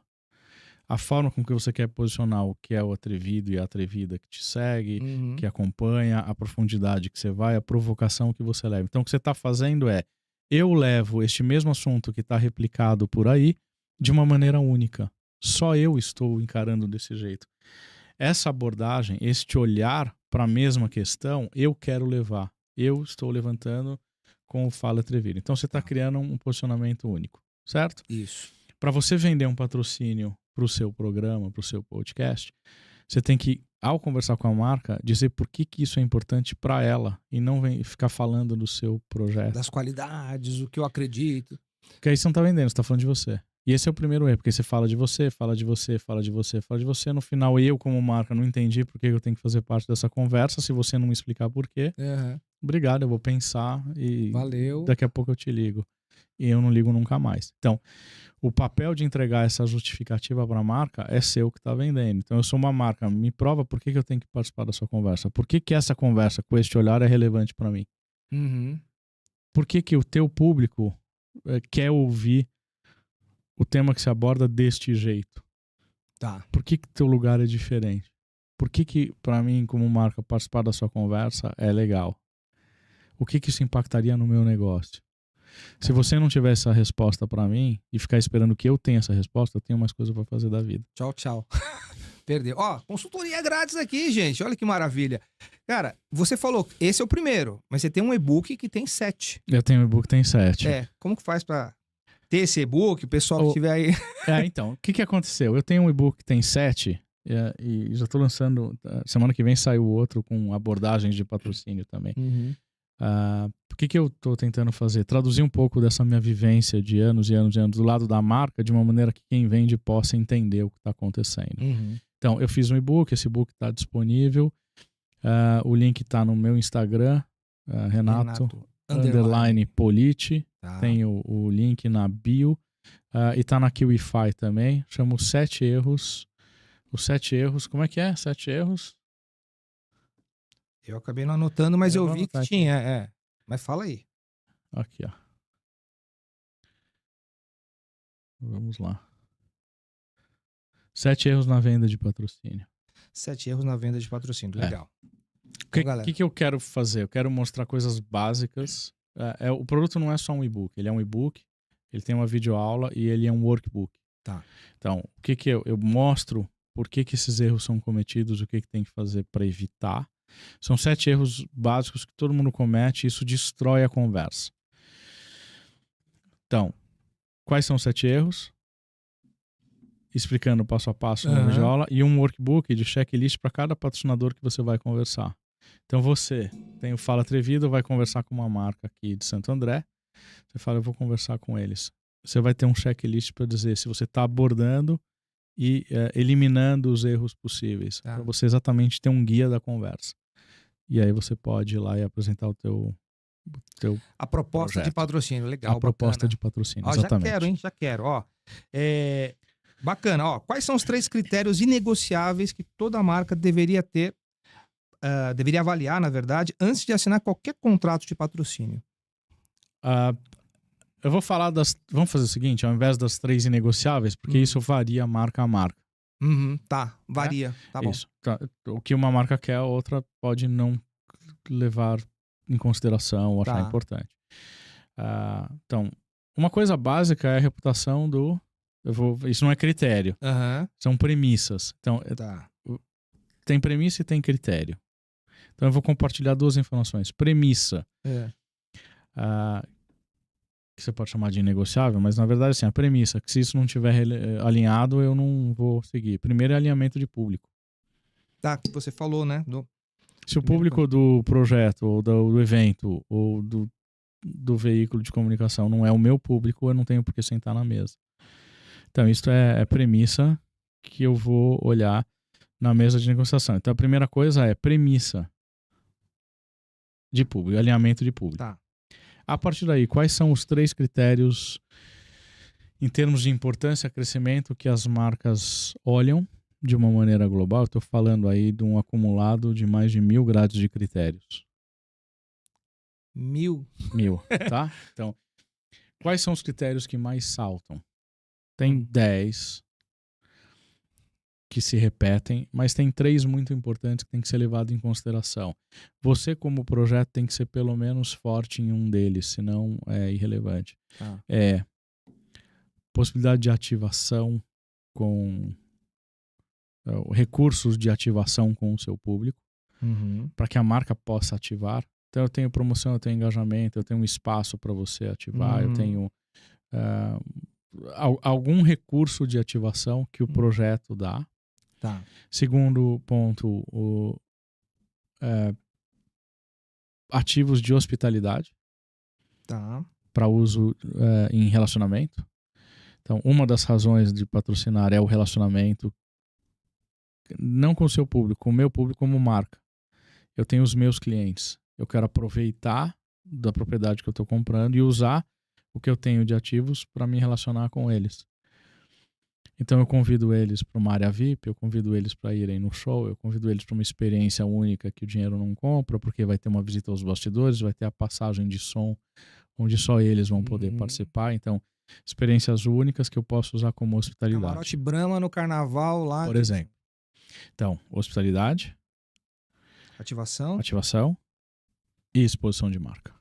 A forma com que você quer posicionar o que é o atrevido e a atrevida que te segue, que acompanha, a profundidade que você vai, a provocação que você leva. Então, o que você está fazendo eu levo este mesmo assunto que está replicado por aí de uma maneira única. Só eu estou encarando desse jeito. Essa abordagem, este olhar para a mesma questão, eu quero levar. Eu estou levantando com o Fala Atrevido. Então você está criando um posicionamento único, certo? Isso. Para você vender um patrocínio para o seu programa, para o seu podcast, você tem que, ao conversar com a marca, dizer por que isso é importante para ela e não ficar falando do seu projeto. Das qualidades, o que eu acredito. Porque aí você não está vendendo, você está falando de você. E esse é o primeiro erro, porque você fala de você, no final eu como marca não entendi por que eu tenho que fazer parte dessa conversa, se você não me explicar por quê, obrigado, eu vou pensar e valeu. Daqui a pouco eu te ligo. E eu não ligo nunca mais. Então, o papel de entregar essa justificativa para a marca é seu que está vendendo. Então, eu sou uma marca, me prova por que eu tenho que participar da sua conversa. Por que essa conversa com este olhar é relevante para mim? Por que o teu público quer ouvir o tema que se aborda deste jeito? Tá. Por que teu lugar é diferente? Por que para mim, como marca, participar da sua conversa é legal? O que isso impactaria no meu negócio? Se você não tiver essa resposta para mim e ficar esperando que eu tenha essa resposta, eu tenho mais coisa para fazer da vida. Tchau, tchau. Perdeu. Ó, consultoria grátis aqui, gente. Olha que maravilha. Cara, você falou, esse é o primeiro, mas você tem um e-book que tem 7. Eu tenho um e-book que tem 7. Como que faz para ter esse e-book, o pessoal que estiver aí? Então, o que aconteceu? Eu tenho um e-book que tem 7 e já estou lançando, semana que vem sai o outro com abordagens de patrocínio também. O que eu estou tentando fazer? Traduzir um pouco dessa minha vivência de anos e anos e anos do lado da marca de uma maneira que quem vende possa entender o que está acontecendo. Então, eu fiz um e-book, esse e-book está disponível. O link está no meu Instagram, Renato _Politi. Tem o link na bio. E está na Kiwify também. Chama os 7 erros. Os 7 erros, como é que é? 7 erros? Eu acabei não anotando, mas eu vi que tinha. Mas fala aí. Aqui, ó. Vamos lá. 7 erros na venda de patrocínio. 7 erros na venda de patrocínio. Legal. O que eu quero fazer? Eu quero mostrar coisas básicas. O produto não é só um e-book. Ele é um e-book, ele tem uma videoaula e ele é um workbook. Tá. Então, o que eu mostro? Por que esses erros são cometidos? O que tem que fazer para evitar? São 7 erros básicos que todo mundo comete e isso destrói a conversa. Então, quais são os 7 erros, explicando passo a passo na videoaula, e um workbook de checklist para cada patrocinador que você vai conversar. Então você tem o Fala Atrevido, vai conversar com uma marca aqui de Santo André, você fala, eu vou conversar com eles. Você vai ter um checklist para dizer se você está abordando e eliminando os erros possíveis, para você exatamente ter um guia da conversa. E aí você pode ir lá e apresentar o teu a proposta projeto. De patrocínio, legal, a proposta bacana. de patrocínio, Ó, exatamente. Já quero, hein? Já quero, ó. Bacana, ó. Quais são os 3 critérios inegociáveis que toda marca deveria ter, deveria avaliar, na verdade, antes de assinar qualquer contrato de patrocínio? Eu vou falar vamos fazer o seguinte, ao invés das 3 inegociáveis, porque isso varia marca a marca. Tá, varia, tá bom. Isso. Tá. O que uma marca quer, a outra pode não levar em consideração ou achar importante. Então, uma coisa básica é a reputação do... Isso não é critério. São premissas. Então, tem premissa e tem critério. Então, eu vou compartilhar 2 informações. Premissa. Que você pode chamar de inegociável, mas na verdade, assim, a premissa, que se isso não estiver alinhado, eu não vou seguir. Primeiro é alinhamento de público. Que você falou, né? Se o público do projeto, ou do evento, ou do veículo de comunicação não é o meu público, eu não tenho por que sentar na mesa. Então, isso é premissa que eu vou olhar na mesa de negociação. Então, a primeira coisa é premissa de público, alinhamento de público. A partir daí, quais são os 3 critérios em termos de importância, crescimento, que as marcas olham de uma maneira global? Estou falando aí de um acumulado de mais de 1000 grades de critérios. 1000? 1000, tá? Então, quais são os critérios que mais saltam? Tem 10 que se repetem, mas tem 3 muito importantes que tem que ser levado em consideração. Você, como projeto, tem que ser pelo menos forte em um deles, senão é irrelevante. Possibilidade de ativação com recursos de ativação com o seu público, para que a marca possa ativar. Então, eu tenho promoção, eu tenho engajamento, eu tenho um espaço para você ativar, eu tenho algum recurso de ativação que o projeto dá. Segundo ponto, ativos de hospitalidade para uso em relacionamento. Então, uma das razões de patrocinar é o relacionamento, não com o seu público, com o meu público como marca. Eu tenho os meus clientes. Eu quero aproveitar da propriedade que eu estou comprando e usar o que eu tenho de ativos para me relacionar com eles. Então eu convido eles para uma área VIP, eu convido eles para irem no show, eu convido eles para uma experiência única que o dinheiro não compra, porque vai ter uma visita aos bastidores, vai ter a passagem de som, onde só eles vão poder participar. Então, experiências únicas que eu posso usar como hospitalidade. Camarote Brahma no carnaval lá. Por exemplo. Então, hospitalidade, ativação e exposição de marca.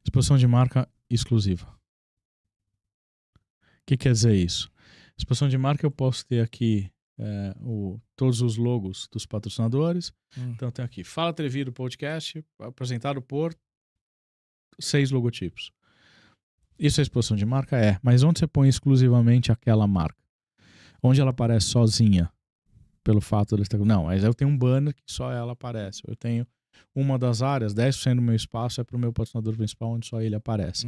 Exposição de marca exclusiva. O que quer dizer isso? Exposição de marca, eu posso ter aqui todos os logos dos patrocinadores. Então, eu tenho aqui Fala Atrevido Podcast, apresentado por 6 logotipos. Isso é exposição de marca? Mas onde você põe exclusivamente aquela marca? Onde ela aparece sozinha? Pelo fato de estar... Não, mas eu tenho um banner que só ela aparece. Eu tenho uma das áreas, 10% do meu espaço é para o meu patrocinador principal, onde só ele aparece.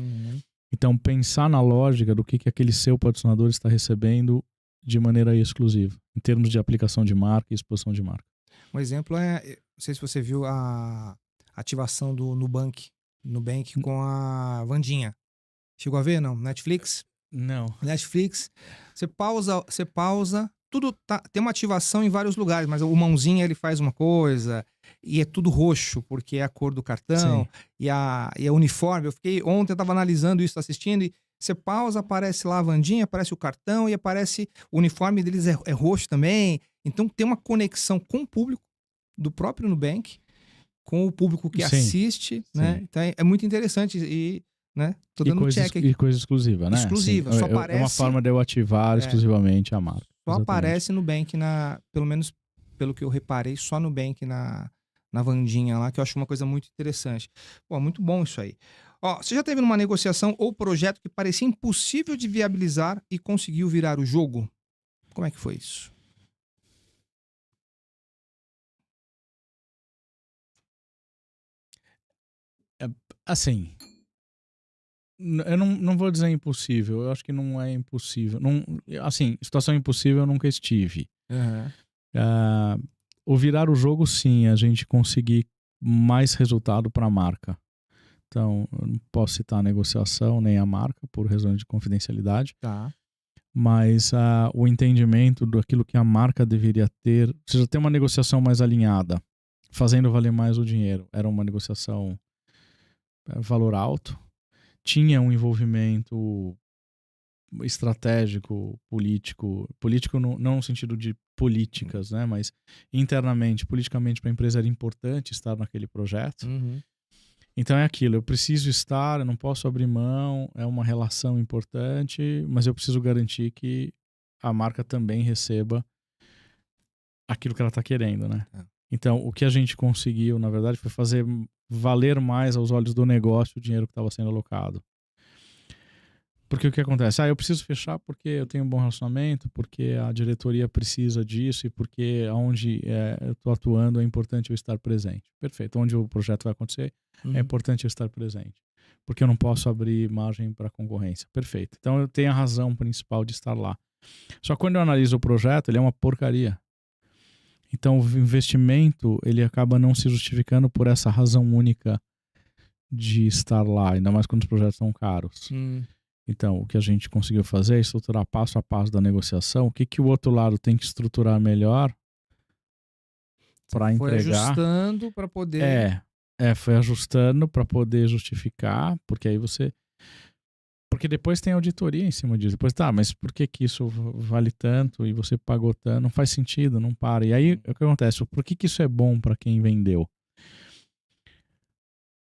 Então, pensar na lógica do que aquele seu patrocinador está recebendo de maneira exclusiva, em termos de aplicação de marca e exposição de marca. Um exemplo não sei se você viu a ativação do Nubank com a Wandinha. Chegou a ver, não? Netflix? Não. Netflix, você pausa, tudo tem uma ativação em vários lugares, mas o mãozinha ele faz uma coisa e é tudo roxo, porque é a cor do cartão e é uniforme. Ontem eu estava analisando isso, assistindo, e você pausa, aparece lá a Wandinha, aparece o cartão e aparece o uniforme deles é roxo também. Então tem uma conexão com o público do próprio Nubank, com o público que assiste, né? Então é muito interessante e... né? Tô dando check aqui. E coisa exclusiva, né? Exclusiva, só aparece... É uma forma de eu ativar exclusivamente a marca. Só aparece no Nubank, pelo menos pelo que eu reparei, só no Nubank na Wandinha lá, que eu acho uma coisa muito interessante. Pô, muito bom isso aí. Ó, você já teve numa negociação ou projeto que parecia impossível de viabilizar e conseguiu virar o jogo? Como é que foi isso? Assim, eu não vou dizer impossível, eu acho que não é impossível. Não, assim, situação impossível eu nunca estive. Aham. Ah, o virar o jogo, sim, a gente conseguir mais resultado para a marca. Então, eu não posso citar a negociação nem a marca por razões de confidencialidade, Tá. mas o entendimento daquilo que a marca deveria ter, você já tem uma negociação mais alinhada, fazendo valer mais o dinheiro. Era uma negociação valor alto, tinha um envolvimento estratégico, político não no sentido de políticas, né, mas internamente, politicamente para a empresa era importante estar naquele projeto. Uhum. Então é aquilo, eu preciso estar, eu não posso abrir mão, é uma relação importante, mas eu preciso garantir que a marca também receba aquilo que ela está querendo, né? É. Então, o que a gente conseguiu, na verdade, foi fazer valer mais aos olhos do negócio o dinheiro que estava sendo alocado. Porque o que acontece? Eu preciso fechar porque eu tenho um bom relacionamento, porque a diretoria precisa disso e porque onde eu estou atuando é importante eu estar presente. Perfeito. Onde o projeto vai acontecer, é Uhum. importante eu estar presente. Porque eu não posso abrir margem para concorrência. Perfeito. Então eu tenho a razão principal de estar lá. Só que quando eu analiso o projeto, ele é uma porcaria. Então o investimento, ele acaba não se justificando por essa razão única de estar lá, ainda mais quando os projetos são caros. Então, o que a gente conseguiu fazer é estruturar passo a passo da negociação, o que o outro lado tem que estruturar melhor para Foi entregar. ajustando para poder. Foi ajustando para poder justificar, porque aí você... Porque depois tem auditoria em cima disso. Depois, tá, mas por que isso vale tanto e você pagou tanto? Não faz sentido, não para. E aí, o que acontece? Por que isso é bom para quem vendeu?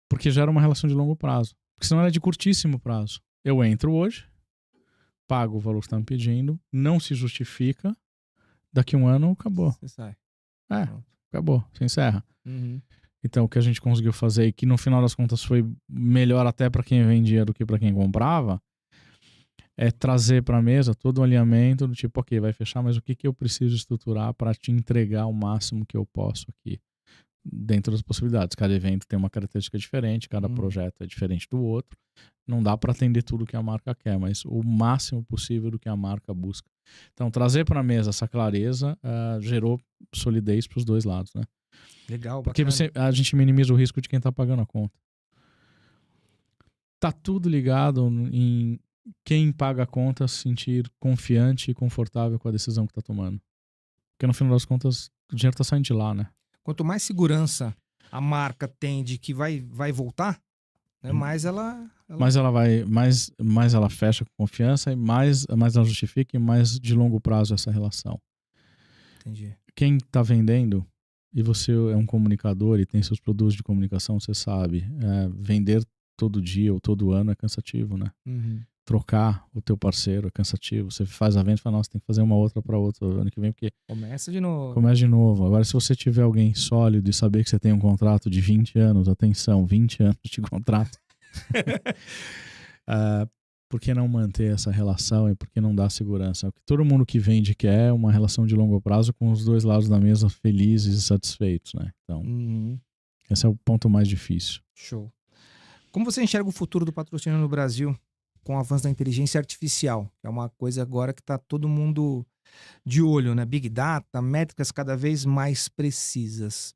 Porque gera uma relação de longo prazo. Porque senão ela é de curtíssimo prazo. Eu entro hoje, pago o valor que está me pedindo, não se justifica, daqui a um ano acabou. Você sai. Pronto. Acabou, você encerra. Uhum. Então o que a gente conseguiu fazer, e que no final das contas foi melhor até para quem vendia do que para quem comprava, é trazer para a mesa todo o alinhamento do tipo, ok, vai fechar, mas o que eu preciso estruturar para te entregar o máximo que eu posso aqui, dentro das possibilidades. Cada evento tem uma característica diferente, cada projeto é diferente do outro. Não dá para atender tudo que a marca quer, mas o máximo possível do que a marca busca. Então, trazer para a mesa essa clareza gerou solidez para os dois lados, né? Legal, Porque bacana. a gente minimiza o risco de quem está pagando a conta. Tá tudo ligado em quem paga a conta se sentir confiante e confortável com a decisão que está tomando. Porque no final das contas, o dinheiro está saindo de lá, né? Quanto mais segurança a marca tem de que vai voltar, né, mais ela... Mais ela fecha com confiança e mais ela justifica e mais de longo prazo essa relação. Entendi. Quem está vendendo, e você é um comunicador e tem seus produtos de comunicação, você sabe, vender todo dia ou todo ano é cansativo, né? Uhum. Trocar o teu parceiro é cansativo. Você faz a venda e fala, nossa, tem que fazer uma outra para outro ano que vem, porque Começa de novo. começa de novo. Agora, se você tiver alguém sólido e saber que você tem um contrato de 20 anos, atenção, 20 anos de contrato, por que não manter essa relação e por que não dar segurança? O que todo mundo que vende quer é uma relação de longo prazo com os dois lados da mesa felizes e satisfeitos, né? Então, esse é o ponto mais difícil. Show. Como você enxerga o futuro do patrocínio no Brasil com o avanço da inteligência artificial? É uma coisa agora que está todo mundo de olho, né? Big Data, métricas cada vez mais precisas.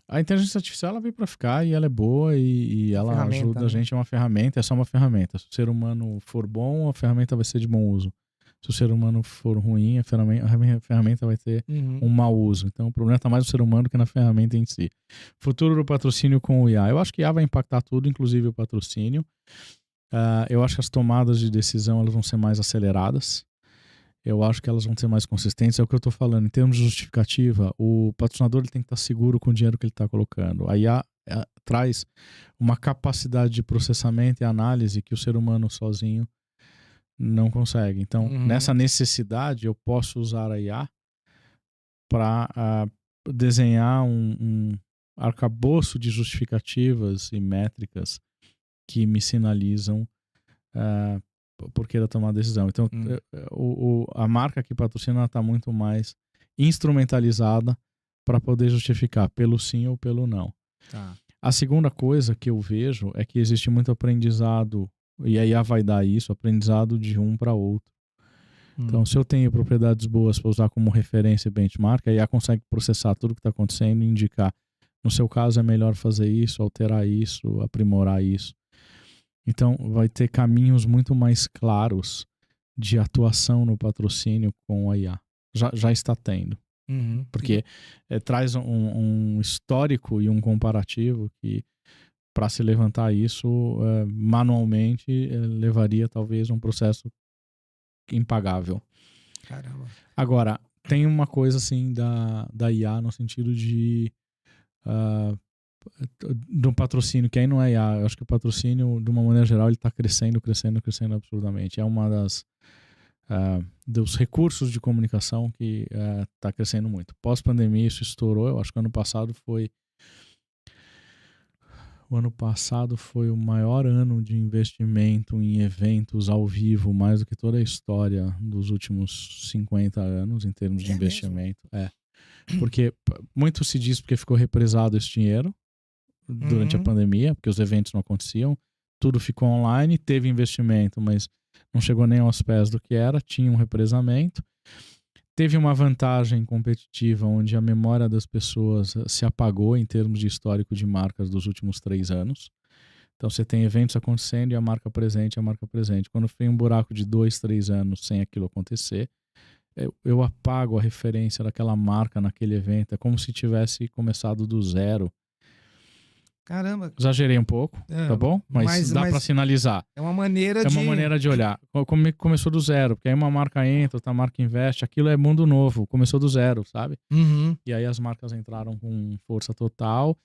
A inteligência artificial ela veio para ficar e ela é boa e ela ajuda né? a gente, é uma ferramenta, é só uma ferramenta. Se o ser humano for bom, a ferramenta vai ser de bom uso. Se o ser humano for ruim, a ferramenta vai ter um mau uso. Então o problema está mais no ser humano que na ferramenta em si. Futuro do patrocínio com o IA. Eu acho que IA vai impactar tudo, inclusive o patrocínio. Eu acho que as tomadas de decisão elas vão ser mais aceleradas. Eu acho que elas vão ser mais consistentes. É o que eu estou falando. Em termos de justificativa, o patrocinador ele tem que estar seguro com o dinheiro que ele está colocando. A IA traz uma capacidade de processamento e análise que o ser humano sozinho não consegue. Então, nessa necessidade, eu posso usar a IA para desenhar um arcabouço de justificativas e métricas que me sinalizam por queira tomar decisão. Então, a marca que patrocina está muito mais instrumentalizada para poder justificar pelo sim ou pelo não. Tá. A segunda coisa que eu vejo é que existe muito aprendizado, e a IA vai dar isso, aprendizado de um para outro. Então, se eu tenho propriedades boas para usar como referência e benchmark, a IA consegue processar tudo que está acontecendo e indicar, no seu caso é melhor fazer isso, alterar isso, aprimorar isso. Então, vai ter caminhos muito mais claros de atuação no patrocínio com a IA. Já está tendo. Porque traz um histórico e um comparativo que, para se levantar isso manualmente, levaria talvez um processo impagável. Caramba. Agora, tem uma coisa assim da IA no sentido de do patrocínio, que aí não é IA. Eu acho que o patrocínio, de uma maneira geral, ele está crescendo absurdamente. É uma dos recursos de comunicação que está crescendo muito. Pós-pandemia isso estourou. Eu acho que o ano passado foi o maior ano de investimento em eventos ao vivo, mais do que toda a história dos últimos 50 anos em termos de investimento. Porque muito se diz porque ficou represado esse dinheiro durante a pandemia, porque os eventos não aconteciam, tudo ficou online, teve investimento, mas não chegou nem aos pés do que era, tinha um represamento. Teve uma vantagem competitiva onde a memória das pessoas se apagou em termos de histórico de marcas dos últimos 3 anos. Então você tem eventos acontecendo e a marca presente. Quando tem um buraco de 2, 3 anos sem aquilo acontecer, eu apago a referência daquela marca naquele evento. É como se tivesse começado do zero. Caramba. Exagerei um pouco, tá bom? Mas dá para sinalizar. É uma maneira É uma maneira de olhar. Como começou do zero, porque aí uma marca entra, outra marca investe, aquilo é mundo novo, começou do zero, sabe? E aí as marcas entraram com força total.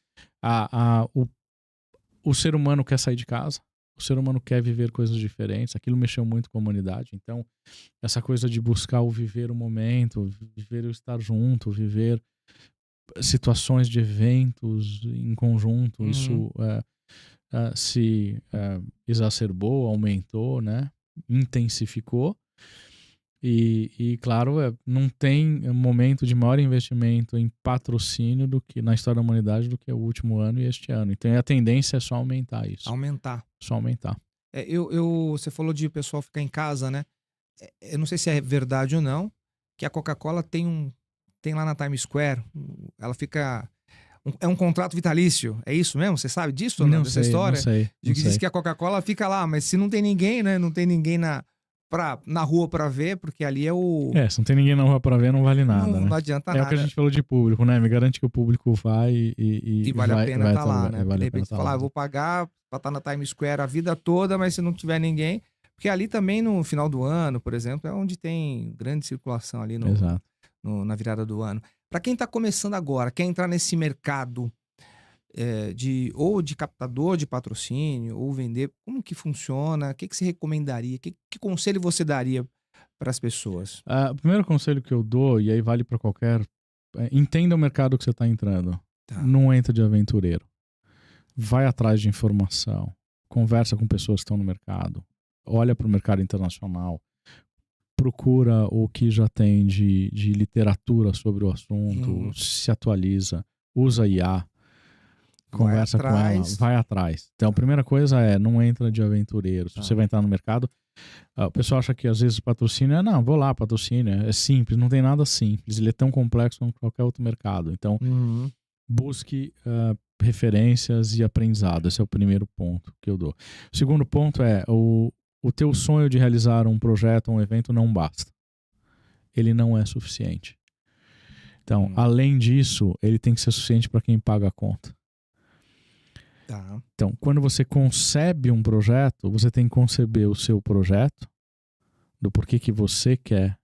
O ser humano quer sair de casa, o ser humano quer viver coisas diferentes, aquilo mexeu muito com a humanidade. Então, essa coisa de buscar o viver o momento, viver o estar junto, viver situações de eventos em conjunto, isso se exacerbou, aumentou, né? Intensificou e claro, não tem momento de maior investimento em patrocínio do que na história da humanidade do que o último ano e este ano. Então a tendência é só aumentar isso. Só aumentar. Você falou de o pessoal ficar em casa, né? Eu não sei se é verdade ou não, que a Coca-Cola tem lá na Times Square, ela fica... É um contrato vitalício, é isso mesmo? Você sabe disso ou não? Dessa história? Não sei. Diz que a Coca-Cola fica lá, mas se não tem ninguém, né? Não tem ninguém na rua pra ver, porque ali é o... se não tem ninguém na rua pra ver, não vale nada, né? Não adianta nada. É o que a gente falou de público, né? Me garante que o público vai e vale a pena estar lá, né? Vale De repente falar, eu vou pagar pra estar na Times Square a vida toda, mas se não tiver ninguém... Porque ali também no final do ano, por exemplo, é onde tem grande circulação ali Exato. Na virada do ano. Para quem está começando agora, quer entrar nesse mercado ou de captador de patrocínio, ou vender, como que funciona? O que você recomendaria? Que conselho você daria para as pessoas? O primeiro conselho que eu dou, e aí vale para qualquer... entenda o mercado que você está entrando. Tá. Não entra de aventureiro. Vai atrás de informação. Conversa com pessoas que estão no mercado. Olha para o mercado internacional. Procura o que já tem de literatura sobre o assunto, se atualiza, usa IA, conversa com ela, vai atrás. Então, a primeira coisa é, não entra de aventureiro. Se você vai entrar no mercado, o pessoal acha que às vezes o patrocínio não, vou lá, patrocínio, é simples, não tem nada simples, ele é tão complexo como qualquer outro mercado. Então, busque referências e aprendizado, esse é o primeiro ponto que eu dou. O segundo ponto é, o teu sonho de realizar um projeto, um evento, não basta. Ele não é suficiente. Então, além disso, ele tem que ser suficiente para quem paga a conta. Tá. Então, quando você concebe um projeto, você tem que conceber o seu projeto, do porquê que você quer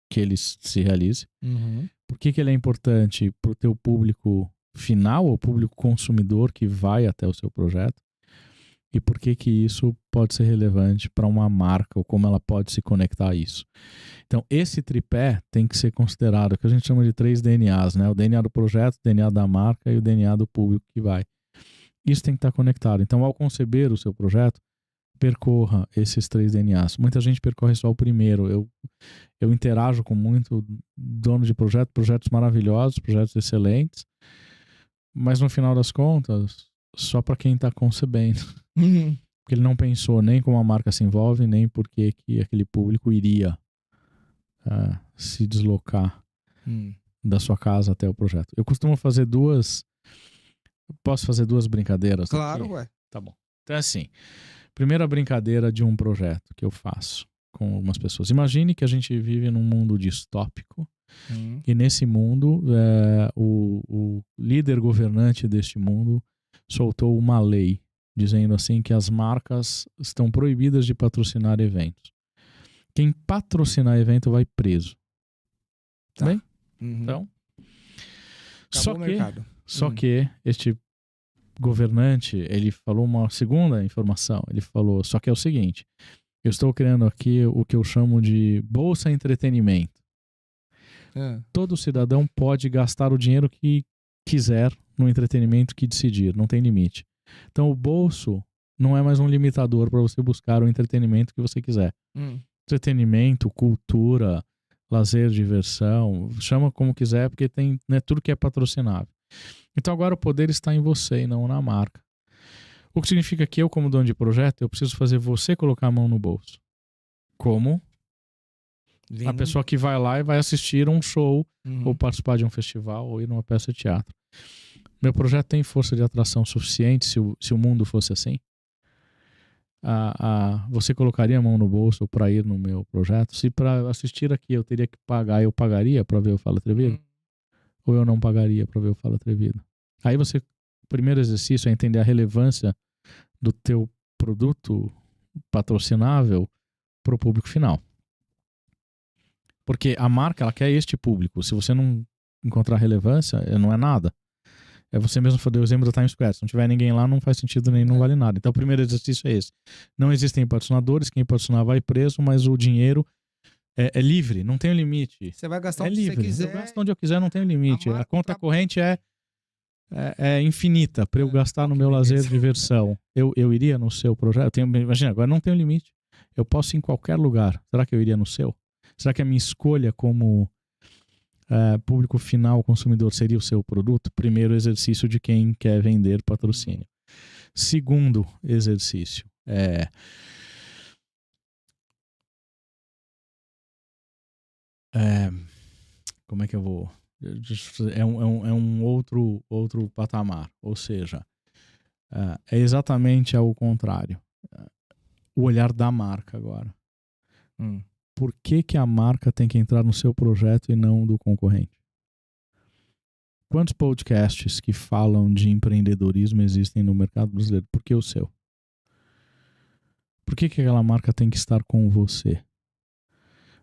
que ele se realize, por que ele é importante para o teu público final, ou público consumidor que vai até o seu projeto, e por que isso pode ser relevante para uma marca, ou como ela pode se conectar a isso. Então, esse tripé tem que ser considerado, que a gente chama de 3 DNAs, né? O DNA do projeto, o DNA da marca e o DNA do público que vai. Isso tem que estar conectado. Então, ao conceber o seu projeto, percorra esses 3 DNAs. Muita gente percorre só o primeiro. Eu interajo com muito dono de projetos maravilhosos, projetos excelentes, mas no final das contas, só para quem está concebendo. Porque ele não pensou nem como a marca se envolve, nem por que aquele público iria se deslocar da sua casa até o projeto. Eu costumo fazer Posso fazer 2 brincadeiras? Claro, aqui? ué. Tá bom. Então é assim, primeira brincadeira de um projeto que eu faço com algumas pessoas. Imagine que a gente vive num mundo distópico e nesse mundo o líder governante deste mundo soltou uma lei dizendo assim que as marcas estão proibidas de patrocinar eventos. Quem patrocinar evento vai preso. Tá bem? Então, só que este governante, ele falou uma segunda informação. Ele falou, só que é o seguinte, eu estou criando aqui o que eu chamo de bolsa entretenimento. Todo cidadão pode gastar o dinheiro que quiser no entretenimento que decidir, não tem limite. Então o bolso não é mais um limitador para você buscar o entretenimento que você quiser. Entretenimento, cultura, lazer, diversão, chama como quiser, porque tem, né, tudo que é patrocinável. Então agora o poder está em você e não na marca. O que significa que eu, como dono de projeto, eu preciso fazer você colocar a mão no bolso. Como? A pessoa que vai lá e vai assistir um show, ou participar de um festival, ou ir numa peça de teatro. Meu projeto tem força de atração suficiente se o mundo fosse assim? Você colocaria a mão no bolso para ir no meu projeto? Se para assistir aqui eu teria que pagar, eu pagaria para ver o Fala Atrevido? Ou eu não pagaria para ver o Fala Atrevido? Aí o primeiro exercício é entender a relevância do teu produto patrocinável para o público final. Porque a marca, ela quer este público. Se você não encontrar relevância, não é nada. É você mesmo fazer o exemplo da Times Square. Se não tiver ninguém lá, não faz sentido nem não vale nada. Então o primeiro exercício é esse. Não existem patrocinadores, quem patrocinar vai preso, mas o dinheiro é livre, não tem limite. Você vai gastar onde você quiser. Eu gasto onde eu quiser, não tem limite. A conta corrente é infinita para eu gastar no meu lazer, diversão. Eu iria no seu projeto? Imagina, agora não tem limite. Eu posso ir em qualquer lugar. Será que eu iria no seu? Será que a minha escolha como público final, consumidor, seria o seu produto? Primeiro exercício de quem quer vender patrocínio. Segundo exercício como é que eu vou... É um outro patamar. Ou seja, é exatamente ao contrário. O olhar da marca agora. Por que a marca tem que entrar no seu projeto e não do concorrente? Quantos podcasts que falam de empreendedorismo existem no mercado brasileiro? Por que o seu? Por que aquela marca tem que estar com você?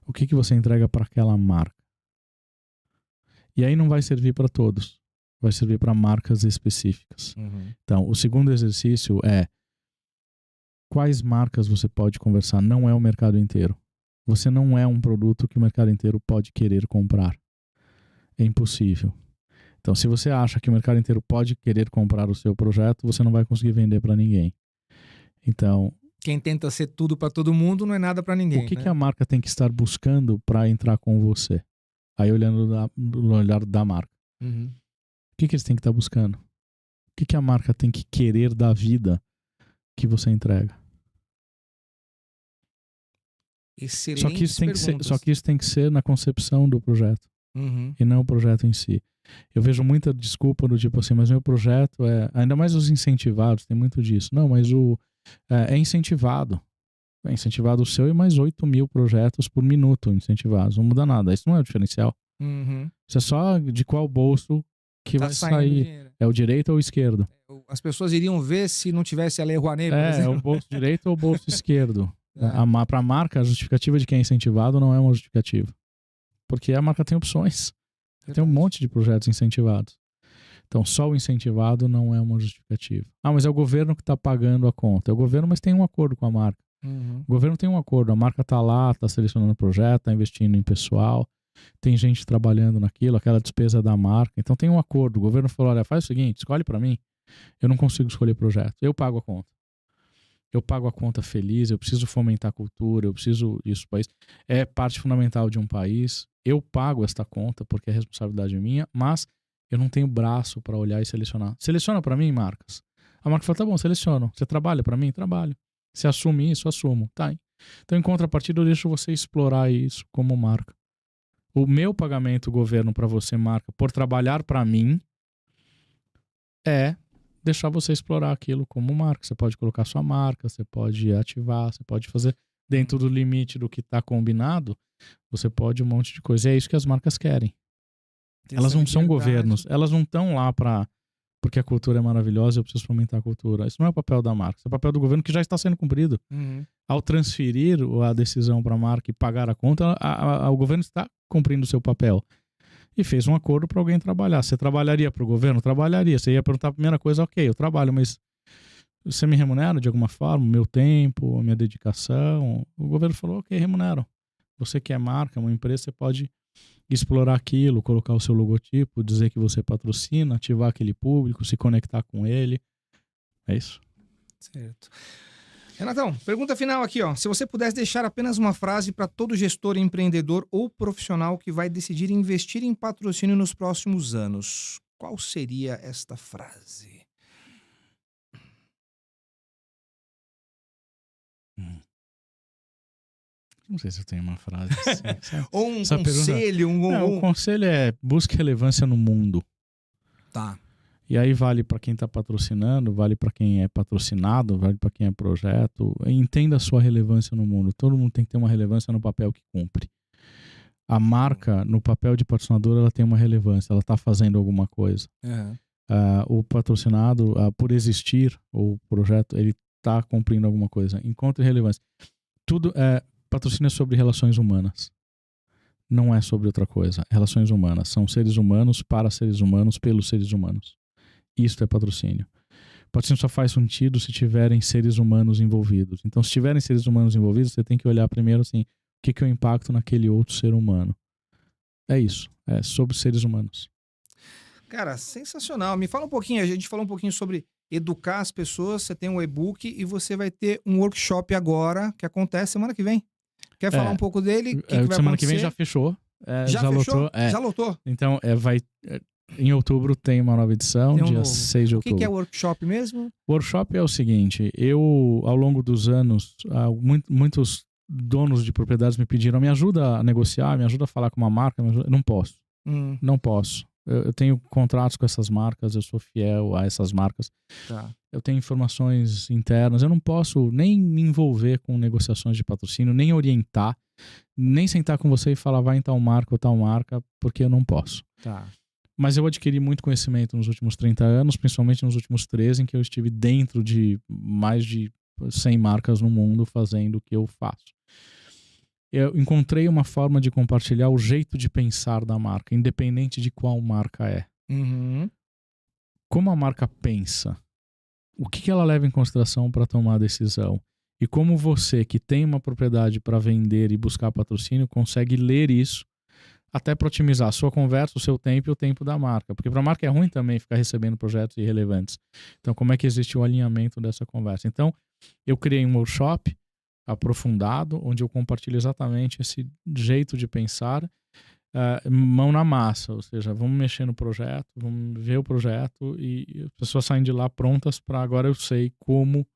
O que você entrega para aquela marca? E aí não vai servir para todos. Vai servir para marcas específicas. Então, o segundo exercício é quais marcas você pode conversar? Não é o mercado inteiro. Você não é um produto que o mercado inteiro pode querer comprar. É impossível. Então, se você acha que o mercado inteiro pode querer comprar o seu projeto, você não vai conseguir vender para ninguém. Então... Quem tenta ser tudo para todo mundo não é nada para ninguém. O que a marca tem que estar buscando para entrar com você? Aí olhando no olhar da marca. O que eles têm que estar buscando? O que a marca tem que querer da vida que você entrega? Só que isso tem que ser na concepção do projeto e não o projeto em si. Eu vejo muita desculpa do tipo assim, mas meu projeto ainda mais os incentivados, tem muito disso. Não, mas é incentivado. É incentivado o seu e mais 8.000 projetos por minuto incentivados. Não muda nada. Isso não é o diferencial. Isso é só de qual bolso que vai sair. É o direito ou o esquerdo? As pessoas iriam ver se não tivesse a Lei Rouanet, por exemplo. É o bolso direito ou o bolso esquerdo. Para a marca, a justificativa de quem é incentivado não é uma justificativa. Porque a marca tem opções. Tem um monte de projetos incentivados. Então, só o incentivado não é uma justificativa. Mas é o governo que está pagando a conta. É o governo, mas tem um acordo com a marca. O governo tem um acordo. A marca está lá, está selecionando o projeto, está investindo em pessoal. Tem gente trabalhando naquilo, aquela despesa da marca. Então, tem um acordo. O governo falou, olha, faz o seguinte, escolhe para mim. Eu não consigo escolher projeto. Eu pago a conta. Eu pago a conta feliz, eu preciso fomentar a cultura, eu preciso isso para país. É parte fundamental de um país. Eu pago esta conta porque é responsabilidade minha, mas eu não tenho braço para olhar e selecionar. Seleciona para mim, marcas. A marca fala, tá bom, seleciono. Você trabalha para mim? Trabalho. Você assume isso? Assumo. Tá. Então, em contrapartida, eu deixo você explorar isso como marca. O meu pagamento, governo, para você, marca, por trabalhar para mim, é deixar você explorar aquilo como marca. Você pode colocar sua marca, você pode ativar, você pode fazer dentro do limite do que está combinado, você pode um monte de coisa. E é isso que as marcas querem. Elas não são governos, elas não estão lá porque a cultura é maravilhosa, eu preciso fomentar a cultura. Isso não é o papel da marca, isso é o papel do governo que já está sendo cumprido. Ao transferir a decisão para a marca e pagar a conta, o governo está cumprindo o seu papel. E fez um acordo para alguém trabalhar. Você trabalharia para o governo? Trabalharia. Você ia perguntar a primeira coisa, ok, eu trabalho, mas você me remunera de alguma forma? O meu tempo, a minha dedicação? O governo falou, ok, remunero. Você que é marca, uma empresa, você pode explorar aquilo, colocar o seu logotipo, dizer que você patrocina, ativar aquele público, se conectar com ele. É isso. Certo. Renatão, pergunta final aqui, ó. Se você pudesse deixar apenas uma frase para todo gestor, empreendedor ou profissional que vai decidir investir em patrocínio nos próximos anos, qual seria esta frase? Não sei se eu tenho uma frase assim. Ou um conselho? Não, o conselho é busque relevância no mundo. Tá. E aí vale para quem está patrocinando, vale para quem é patrocinado, vale para quem é projeto. Entenda a sua relevância no mundo. Todo mundo tem que ter uma relevância no papel que cumpre. A marca, no papel de patrocinador, ela tem uma relevância. Ela está fazendo alguma coisa. O patrocinado, por existir, o projeto, ele está cumprindo alguma coisa. Encontre relevância. Patrocínio é sobre relações humanas. Não é sobre outra coisa. Relações humanas. São seres humanos para seres humanos, pelos seres humanos. Isso é patrocínio. Patrocínio só faz sentido se tiverem seres humanos envolvidos. Então, se tiverem seres humanos envolvidos, você tem que olhar primeiro assim, o que é o impacto naquele outro ser humano. É isso. É sobre seres humanos. Cara, sensacional. Me fala um pouquinho, a gente falou um pouquinho sobre educar as pessoas, você tem um e-book e você vai ter um workshop agora, que acontece semana que vem. Quer falar um pouco dele? O que vai semana acontecer? que vem já fechou. Já fechou? Lotou. Já lotou? Então, em outubro tem uma nova edição, dia 6 de outubro. O que é workshop mesmo? Workshop é o seguinte, ao longo dos anos, muitos donos de propriedades me pediram, me ajuda a negociar, me ajuda a falar com uma marca, eu não posso. Não posso. Eu tenho contratos com essas marcas, eu sou fiel a essas marcas. Tá. Eu tenho informações internas, eu não posso nem me envolver com negociações de patrocínio, nem orientar, nem sentar com você e falar vai em tal marca ou tal marca, porque eu não posso. Tá. Mas eu adquiri muito conhecimento nos últimos 30 anos, principalmente nos últimos 13, em que eu estive dentro de mais de 100 marcas no mundo fazendo o que eu faço. Eu encontrei uma forma de compartilhar o jeito de pensar da marca, independente de qual marca é. Como a marca pensa, o que ela leva em consideração para tomar a decisão, e como você, que tem uma propriedade para vender e buscar patrocínio, consegue ler isso até para otimizar a sua conversa, o seu tempo e o tempo da marca. Porque para a marca é ruim também ficar recebendo projetos irrelevantes. Então, como é que existe o alinhamento dessa conversa? Então, eu criei um workshop aprofundado, onde eu compartilho exatamente esse jeito de pensar, mão na massa, ou seja, vamos mexer no projeto, vamos ver o projeto e as pessoas saem de lá prontas para agora eu sei como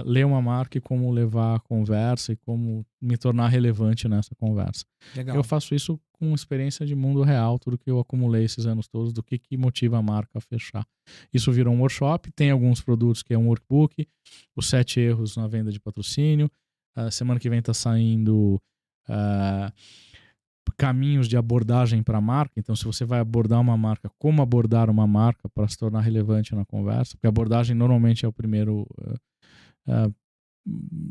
ler uma marca e como levar a conversa e como me tornar relevante nessa conversa. Legal. Eu faço isso com experiência de mundo real, tudo que eu acumulei esses anos todos, do que motiva a marca a fechar. Isso virou um workshop, tem alguns produtos que é um workbook, os 7 erros na venda de patrocínio. Semana que vem está saindo caminhos de abordagem para a marca. Então, se você vai abordar uma marca, como abordar uma marca para se tornar relevante na conversa, porque a abordagem normalmente é o primeiro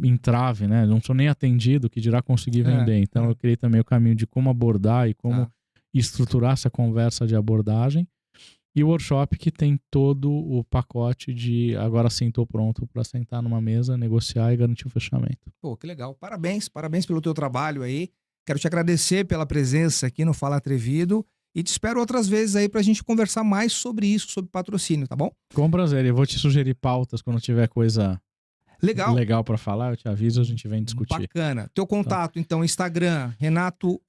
entrave, né? Não sou nem atendido, que dirá conseguir vender. Então, eu criei também o caminho de como abordar e como estruturar essa conversa de abordagem. E o workshop que tem todo o pacote de agora sim estou pronto para sentar numa mesa, negociar e garantir o fechamento. Pô, que legal. Parabéns pelo teu trabalho aí. Quero te agradecer pela presença aqui no Fala Atrevido E te espero outras vezes aí pra gente conversar mais sobre isso, sobre patrocínio, tá bom? Com prazer. Eu vou te sugerir pautas quando tiver coisa legal para falar. Eu te aviso, a gente vem discutir. Bacana. Teu contato, então, Instagram, Renato_Politi.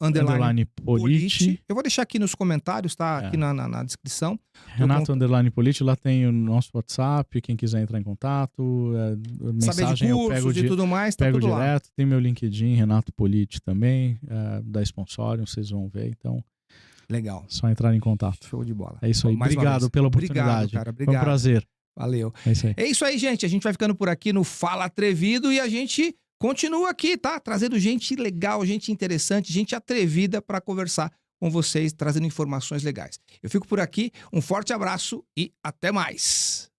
Eu vou deixar aqui nos comentários, tá? Aqui na descrição. Renato_Politi, lá tem o nosso WhatsApp, quem quiser entrar em contato, mensagem saber de cursos e tudo mais, tá pego tudo direto. lá. Tem meu LinkedIn, Renato Politi também, da Sponsorium, vocês vão ver, então... Legal. Só entrar em contato. Show de bola. É isso aí. Obrigado pela oportunidade. Obrigado, cara. Obrigado. Foi um prazer. Valeu. É isso aí. É isso aí, gente. A gente vai ficando por aqui no Fala Atrevido e a gente continua aqui, tá? Trazendo gente legal, gente interessante, gente atrevida para conversar com vocês, trazendo informações legais. Eu fico por aqui. Um forte abraço e até mais.